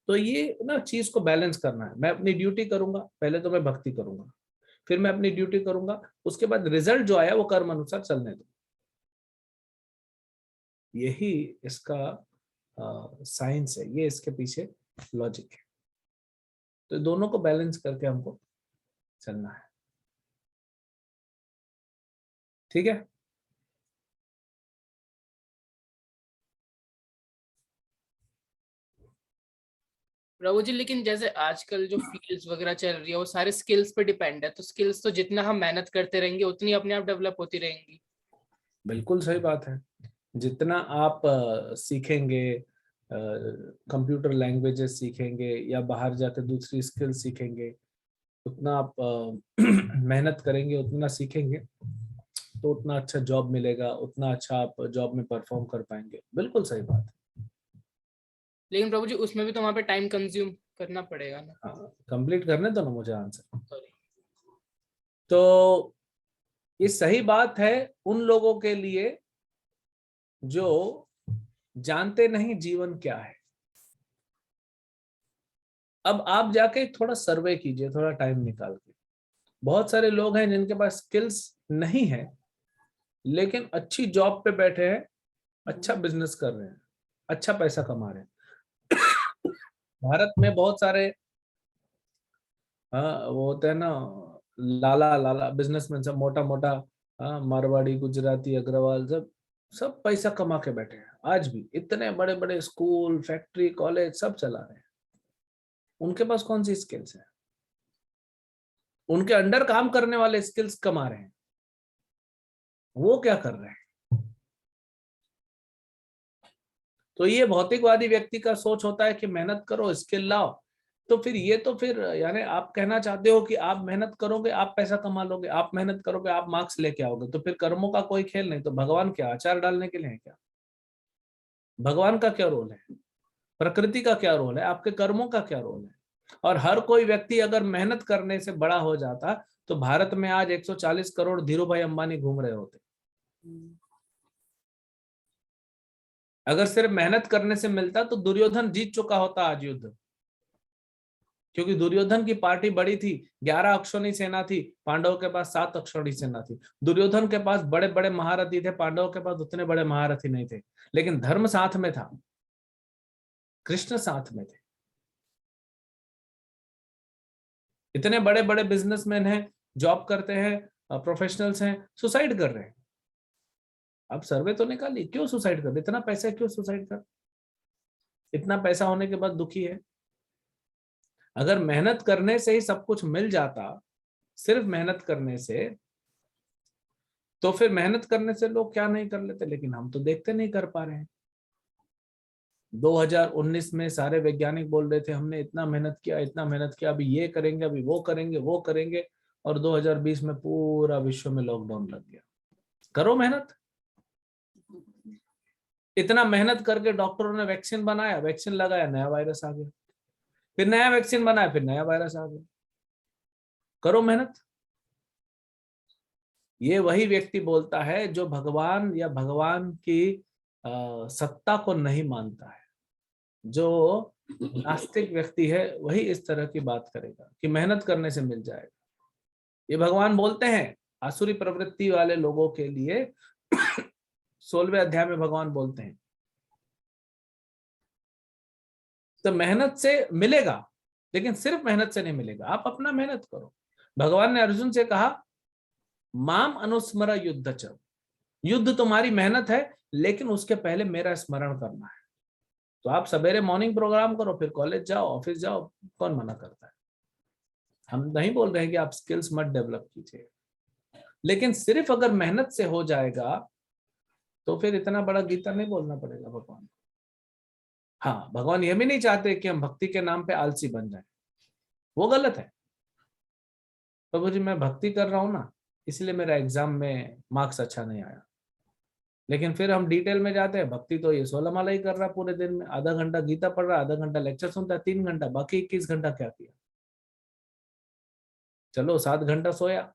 तो ये ना चीज को बैलेंस करना है। मैं अपनी ड्यूटी करूंगा, पहले तो मैं भक्ति करूंगा, फिर मैं अपनी ड्यूटी करूंगा, उसके बाद रिजल्ट जो आया वो कर्म अनुसार चलने दो। यही इसका साइंस है, ये इसके पीछे लॉजिक है। तो दोनों को बैलेंस करके हमको चलना है। ठीक है। प्रभु जी, लेकिन जैसे आजकल जो फील्ड्स वगैरह चल रही है वो सारे स्किल्स पे डिपेंड है, तो स्किल्स तो जितना हम मेहनत करते रहेंगे उतनी अपने आप डेवलप होती रहेंगी। बिल्कुल सही बात है। जितना आप सीखेंगे, कंप्यूटर लैंग्वेजेस सीखेंगे या बाहर जाकर दूसरी स्किल सीखेंगे, उतना आप मेहनत करेंगे, उतना सीखेंगे, तो उतना अच्छा जॉब मिलेगा, उतना अच्छा आप जॉब में परफॉर्म कर पाएंगे। बिल्कुल सही बात है। लेकिन प्रभु जी उसमें भी तो वहां पे टाइम कंज्यूम करना पड़ेगा ना। हाँ, कंप्लीट करने दो ना मुझे आंसर। सॉरी। तो ये सही बात है उन लोगों के लिए जो जानते नहीं जीवन क्या है। अब आप जाके थोड़ा सर्वे कीजिए, थोड़ा टाइम निकाल के। बहुत सारे लोग हैं जिनके पास स्किल्स नहीं है लेकिन अच्छी जॉब पे बैठे हैं, अच्छा बिजनेस कर रहे हैं, अच्छा पैसा कमा रहे हैं। भारत में बहुत सारे वो होते हैं ना लाला लाला बिजनेसमैन, सब मोटा मोटा, मारवाड़ी, गुजराती, अग्रवाल, सब पैसा कमा के बैठे हैं। आज भी इतने बड़े बड़े स्कूल, फैक्ट्री, कॉलेज सब चला रहे हैं। उनके पास कौन सी स्किल्स है? उनके अंडर काम करने वाले स्किल्स कमा रहे हैं, वो क्या कर रहे हैं? तो ये भौतिकवादी व्यक्ति का सोच होता है कि मेहनत करो, स्किल लाओ। तो फिर ये तो फिर यानी आप कहना चाहते हो कि आप मेहनत करोगे आप पैसा कमा लोगे, आप मेहनत करोगे आप मार्क्स लेके आओगे, तो फिर कर्मों का कोई खेल नहीं। तो भगवान क्या अचार डालने के लिए है क्या? भगवान का क्या रोल है? प्रकृति का क्या रोल है? आपके कर्मों का क्या रोल है? और हर कोई व्यक्ति अगर मेहनत करने से बड़ा हो जाता तो भारत में आज 140 करोड़ धीरू भाई अंबानी घूम रहे होते। अगर सिर्फ मेहनत करने से मिलता तो दुर्योधन जीत चुका होता आज युद्ध, क्योंकि दुर्योधन की पार्टी बड़ी थी, 11 अक्षौणी सेना थी, पांडवों के पास 7 अक्षौणी सेना थी। दुर्योधन के पास बड़े बड़े महारथी थे, पांडवों के पास उतने बड़े महारथी नहीं थे, लेकिन धर्म साथ में था, कृष्ण साथ में थे। इतने बड़े बड़े बिजनेसमैन हैं, जॉब करते हैं, प्रोफेशनल्स हैं, सुसाइड कर रहे हैं। अब सर्वे तो निकालिए, क्यों सुसाइड कर? इतना पैसा क्यों सुसाइड कर? इतना पैसा होने के बाद दुखी है। अगर मेहनत करने से ही सब कुछ मिल जाता, सिर्फ मेहनत करने से, तो फिर मेहनत करने से लोग क्या नहीं कर लेते। लेकिन हम तो देखते नहीं कर पा रहे हैं। 2019 में सारे वैज्ञानिक बोल रहे थे हमने इतना मेहनत किया, इतना मेहनत किया, अभी ये करेंगे, अभी वो करेंगे, वो करेंगे, और 2020 में पूरा विश्व में लॉकडाउन लग गया। करो मेहनत। इतना मेहनत करके डॉक्टरों ने वैक्सीन बनाया, वैक्सीन लगाया, नया वायरस आ गया, फिर नया वैक्सीन बनाया, फिर नया वायरस आ गया। करो मेहनत। ये वही व्यक्ति बोलता है जो भगवान या भगवान की सत्ता को नहीं मानता है। जो नास्तिक व्यक्ति है वही इस तरह की बात करेगा कि मेहनत करने से मिल जाएगा। ये भगवान बोलते हैं आसुरी प्रवृत्ति वाले लोगों के लिए 16वें अध्याय में भगवान बोलते हैं तो मेहनत से मिलेगा, लेकिन सिर्फ मेहनत से नहीं मिलेगा, आप अपना मेहनत करो। भगवान ने अर्जुन से कहा माम अनुस्मर युद्ध च, युद्ध तुम्हारी मेहनत है लेकिन उसके पहले मेरा स्मरण करना है। तो आप सवेरे मॉर्निंग प्रोग्राम करो, फिर कॉलेज जाओ, ऑफिस जाओ, कौन मना करता है? हम नहीं बोल रहे हैं कि आप स्किल्स मत डेवलप कीजिए, लेकिन सिर्फ अगर मेहनत से हो जाएगा तो फिर इतना बड़ा गीता नहीं बोलना पड़ेगा भगवान। हाँ, भगवान ये भी नहीं चाहते कि हम भक्ति के नाम पे आलसी बन जाएं, वो गलत है। प्रभु जी मैं भक्ति कर रहा हूं ना, इसलिए मेरा एग्जाम में मार्क्स अच्छा नहीं आया, लेकिन फिर हम डिटेल में जाते हैं, भक्ति तो ये 16 माला ही कर रहा है पूरे दिन में, आधा घंटा गीता पढ़ रहा है, आधा घंटा लेक्चर सुनता है, 3 घंटा, बाकी 21 घंटा क्या किया? चलो 7 घंटा सोया,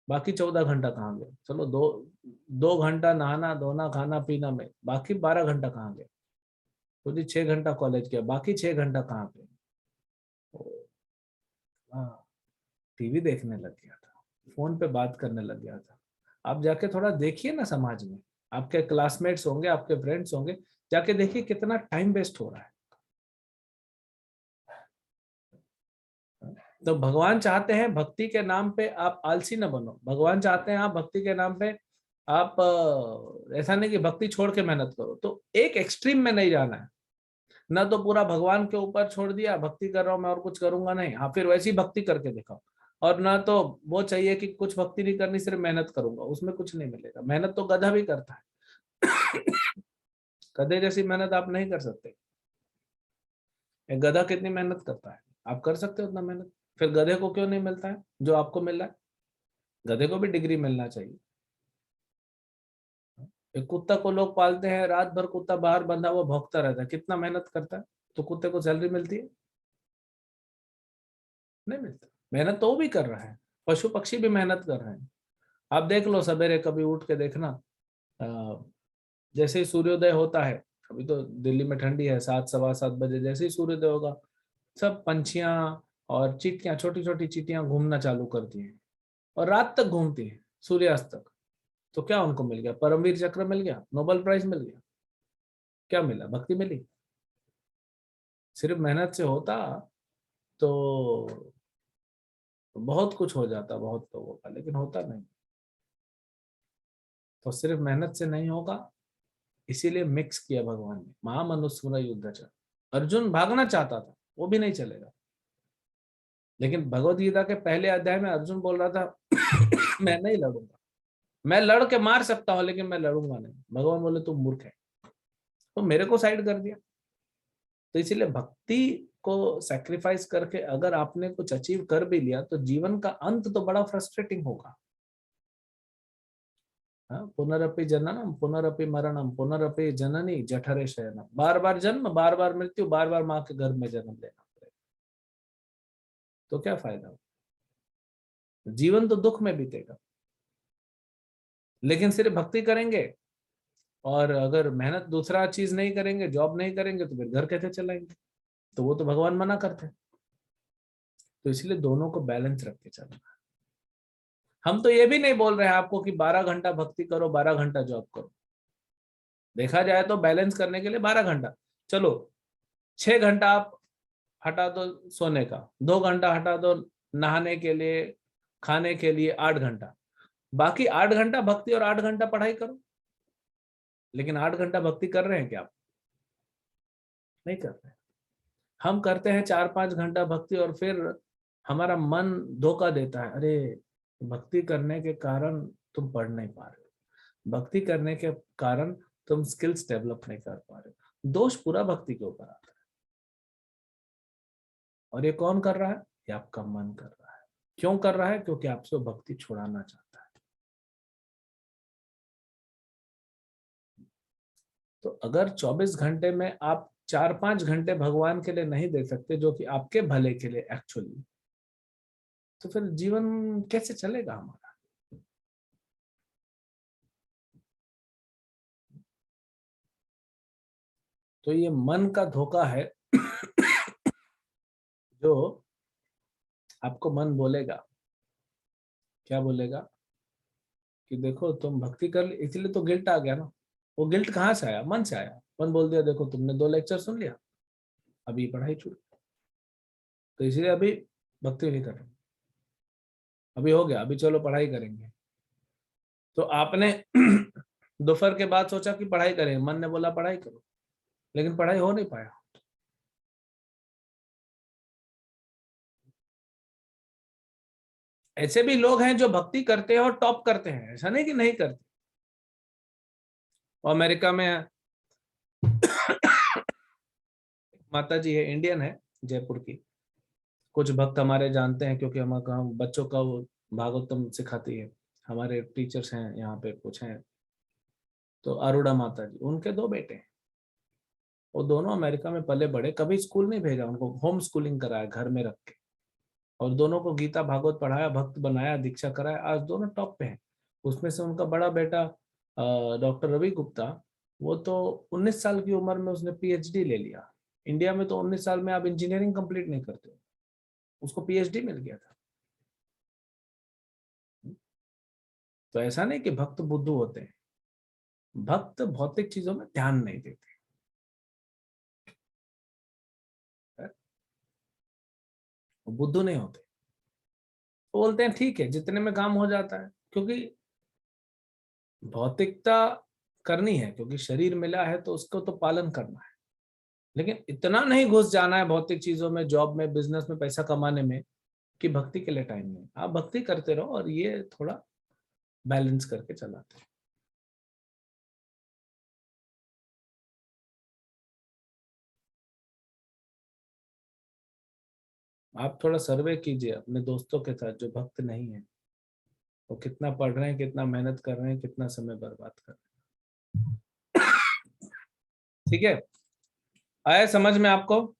बाकी 14 घंटा कहाँ गए? चलो 2 घंटा नहाना धोना खाना पीना में, बाकी 12 घंटा कहाँ गए? तो जी 6 घंटा कॉलेज किया, बाकी 6 घंटा कहाँ पे? हाँ, टीवी देखने लग गया था, फोन पे बात करने लग गया था। आप जाके थोड़ा देखिए ना, समाज में आपके क्लासमेट्स होंगे, आपके फ्रेंड्स होंगे, जाके देखिए कितना टाइम वेस्ट हो रहा है। तो भगवान चाहते हैं भक्ति के नाम पे आप आलसी न बनो, भगवान चाहते हैं आप भक्ति के नाम पे आप ऐसा नहीं कि भक्ति छोड़ के मेहनत करो, तो एक एक्सट्रीम में नहीं जाना है, ना तो पूरा भगवान के ऊपर छोड़ दिया भक्ति कर रहा हूं मैं और कुछ करूंगा नहीं, हाँ फिर वैसी भक्ति करके दिखाओ, और ना तो वो चाहिए कि कुछ भक्ति नहीं करनी सिर्फ मेहनत करूंगा, उसमें कुछ नहीं मिलेगा। मेहनत तो गधा भी करता है गधे जैसी मेहनत आप नहीं कर सकते। एक गधा कितनी मेहनत करता है, आप कर सकते हो उतना मेहनत? फिर गधे को क्यों नहीं मिलता है जो आपको मिल रहा है? गधे को भी डिग्री मिलना चाहिए। एक कुत्ता को लोग पालते हैं, रात भर कुत्ता बाहर बंधा हुआ भौंकता रहता है, कितना मेहनत करता है, तो कुत्ते को सैलरी मिलती है? नहीं मिलता। मेहनत तो वो भी कर रहा है, पशु पक्षी भी मेहनत कर रहे हैं। आप देख लो, सवेरे कभी उठ के देखना, जैसे ही सूर्योदय होता है, अभी तो दिल्ली में ठंडी है, 7 सवा 7 बजे जैसे ही सूर्योदय होगा, सब पंछियां और चींटियां, छोटी छोटी चींटियां घूमना चालू करती हैं और रात तक घूमती हैं, सूर्यास्त तक। तो क्या उनको मिल गया? परमवीर चक्र मिल गया, नोबेल प्राइज मिल गया, क्या मिला? भक्ति मिली। सिर्फ मेहनत से होता तो बहुत कुछ हो जाता बहुत लोगों का, लेकिन होता नहीं। तो सिर्फ मेहनत से नहीं होगा, इसीलिए मिक्स किया भगवान ने, महामनुस्मर युद्धच। अर्जुन भागना चाहता था, वो भी नहीं चलेगा, लेकिन भगवद गीता के पहले अध्याय में अर्जुन बोल रहा था मैं नहीं लड़ूंगा, मैं लड़ के मार सकता हूं लेकिन मैं लड़ूंगा नहीं। भगवान बोले तुम मूर्ख है, तो मेरे को साइड कर दिया। तो इसीलिए भक्ति को सैक्रिफाइस करके अगर आपने कुछ अचीव कर भी लिया तो जीवन का अंत तो बड़ा फ्रस्ट्रेटिंग होगा। पुनरपि जननम पुनरपि मरणम पुनरपि जननी जठरे शयनम, बार बार जन्म बार बार मृत्यु, बार बार माँ के गर्भ में जन्म लेना पड़ेगा, तो क्या फायदा हो? जीवन तो दुख में बीतेगा। लेकिन सिर्फ भक्ति करेंगे और अगर मेहनत दूसरा चीज नहीं करेंगे, जॉब नहीं करेंगे, तो फिर घर कैसे चलाएंगे? तो वो तो भगवान मना करते हैं। तो इसलिए दोनों को बैलेंस रख के चलना। हम तो ये भी नहीं बोल रहे हैं आपको कि 12 घंटा भक्ति करो 12 घंटा जॉब करो। देखा जाए तो बैलेंस करने के लिए 12 घंटा, चलो 6 घंटा आप हटा दो सोने का, 2 घंटा हटा दो नहाने के लिए, खाने के लिए 8 घंटा, बाकी 8 घंटा भक्ति और 8 घंटा पढ़ाई करो। लेकिन 8 घंटा भक्ति कर रहे हैं क्या आप? नहीं कर रहे। हम करते हैं 4-5 घंटा भक्ति और फिर हमारा मन धोखा देता है, अरे भक्ति करने के कारण तुम पढ़ नहीं पा रहे हो, भक्ति करने के कारण तुम स्किल्स डेवलप नहीं कर पा रहे हो। दोष पूरा भक्ति के ऊपर आता है। और ये कौन कर रहा है? ये आपका मन कर रहा है। क्यों कर रहा है? क्योंकि आपसे भक्ति छुड़ाना चाहता है। तो अगर 24 घंटे में आप 4-5 घंटे भगवान के लिए नहीं दे सकते, जो कि आपके भले के लिए एक्चुअली, तो फिर जीवन कैसे चलेगा हमारा? तो ये मन का धोखा है जो आपको मन बोलेगा, क्या बोलेगा कि देखो तुम भक्ति कर ली, इसलिए तो गिल्ट आ गया ना। वो गिल्ट कहाँ से आया? मन से आया। मन बोल दिया देखो तुमने 2 लेक्चर सुन लिया, अभी पढ़ाई छूट, तो इसलिए अभी भक्ति नहीं कर रहे, अभी हो गया, अभी चलो पढ़ाई करेंगे। तो आपने दोपहर के बाद सोचा कि पढ़ाई करें, मन ने बोला पढ़ाई करो, लेकिन पढ़ाई हो नहीं पाया। ऐसे भी लोग हैं जो भक्ति करते हैं और टॉप करते हैं, ऐसा नहीं कि नहीं करते। और अमेरिका में माता जी है, इंडियन है, जयपुर की, कुछ भक्त हमारे जानते हैं क्योंकि हम बच्चों का वो भागवतम सिखाती है, हमारे टीचर्स हैं यहाँ पे कुछ हैं। तो अरुणा माता जी, उनके 2 बेटे हैं, वो दोनों अमेरिका में पले बड़े, कभी स्कूल नहीं भेजा उनको, होम स्कूलिंग कराया घर में रख के, और दोनों को गीता भागवत पढ़ाया, भक्त बनाया, दीक्षा कराया, आज दोनों टॉप पे हैं। उसमें से उनका बड़ा बेटा डॉक्टर रवि गुप्ता, वो तो 19 साल की उम्र में उसने पीएचडी ले लिया। इंडिया में तो 19 साल में आप इंजीनियरिंग कंप्लीट नहीं करते, उसको पीएचडी मिल गया था। तो ऐसा नहीं कि भक्त बुद्धू होते हैं, भक्त भौतिक चीजों में ध्यान नहीं देते, बुद्धू नहीं होते। तो बोलते हैं ठीक है जितने में काम हो जाता है, क्योंकि भौतिकता करनी है, क्योंकि शरीर मिला है तो उसको तो पालन करना है, लेकिन इतना नहीं घुस जाना है भौतिक चीजों में, जॉब में, बिजनेस में, पैसा कमाने में, कि भक्ति के लिए टाइम नहीं। आप भक्ति करते रहो और ये थोड़ा बैलेंस करके चलाते हैं। आप थोड़ा सर्वे कीजिए अपने दोस्तों के साथ जो भक्त नहीं है, वो कितना पढ़ रहे हैं, कितना मेहनत कर रहे हैं, कितना समय बर्बाद कर रहे हैं। ठीक है, आया समझ में आपको?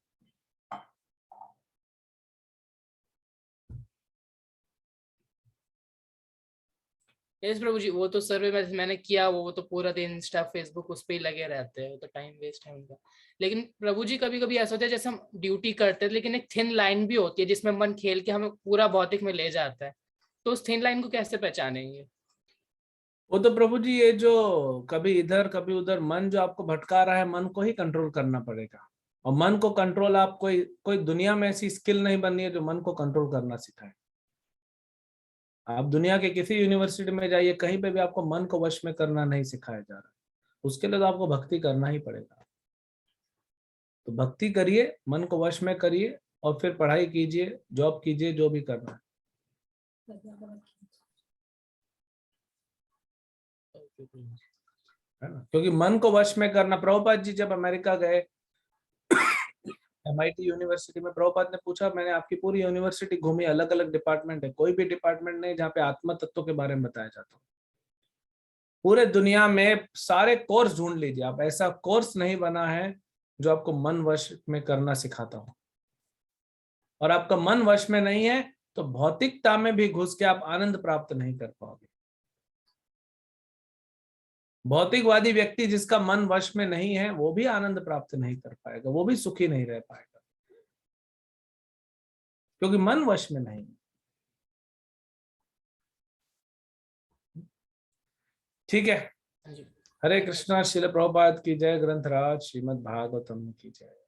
यस प्रभु जी, वो तो सर्वे मैंने किया, वो तो पूरा दिन इंस्टा फेसबुक उस पे ही लगे रहते हैं, तो टाइम वेस्ट है उनका। लेकिन प्रभु जी कभी कभी ऐसा होता है जैसे हम ड्यूटी करते हैं, लेकिन एक थिन लाइन भी होती है जिसमें मन खेल के हमें पूरा भौतिक में ले जाता है, तो उस थिन लाइन को कैसे पहचानेंगे? वो तो प्रभु जी ये जो कभी इधर कभी उधर मन जो आपको भटका रहा है, मन को ही कंट्रोल करना पड़ेगा। और मन को कंट्रोल, आप कोई दुनिया में ऐसी स्किल नहीं बननी है जो मन को कंट्रोल करना सिखाए। आप दुनिया के किसी यूनिवर्सिटी में जाइए, कहीं पे भी आपको मन को वश में करना नहीं सिखाया जा रहा, उसके लिए तो आपको भक्ति करना ही पड़ेगा। तो भक्ति करिए, मन को वश में करिए, और फिर पढ़ाई कीजिए, जॉब कीजिए, जो भी करना है। है ना, क्योंकि मन को वश में करना, प्रभुपाद जी जब अमेरिका गए MIT यूनिवर्सिटी में, प्रभुपाद ने पूछा, मैंने आपकी पूरी यूनिवर्सिटी घूमी, अलग अलग डिपार्टमेंट है, कोई भी डिपार्टमेंट नहीं जहाँ पे आत्म तत्व के बारे में बताया जाता हो। पूरे दुनिया में सारे कोर्स ढूंढ लीजिए, आप ऐसा कोर्स नहीं बना है जो आपको मन वश में करना सिखाता हो। और आपका मन वश में नहीं है तो भौतिकता में भी घुस के आप आनंद प्राप्त नहीं कर पाओगे। भौतिकवादी व्यक्ति जिसका मन वश में नहीं है, वो भी आनंद प्राप्त नहीं कर पाएगा, वो भी सुखी नहीं रह पाएगा, क्योंकि मन वश में नहीं। ठीक है, हरे कृष्णा। श्रील प्रभुपाद की जय, ग्रंथराज श्रीमद् भागवतम की जय।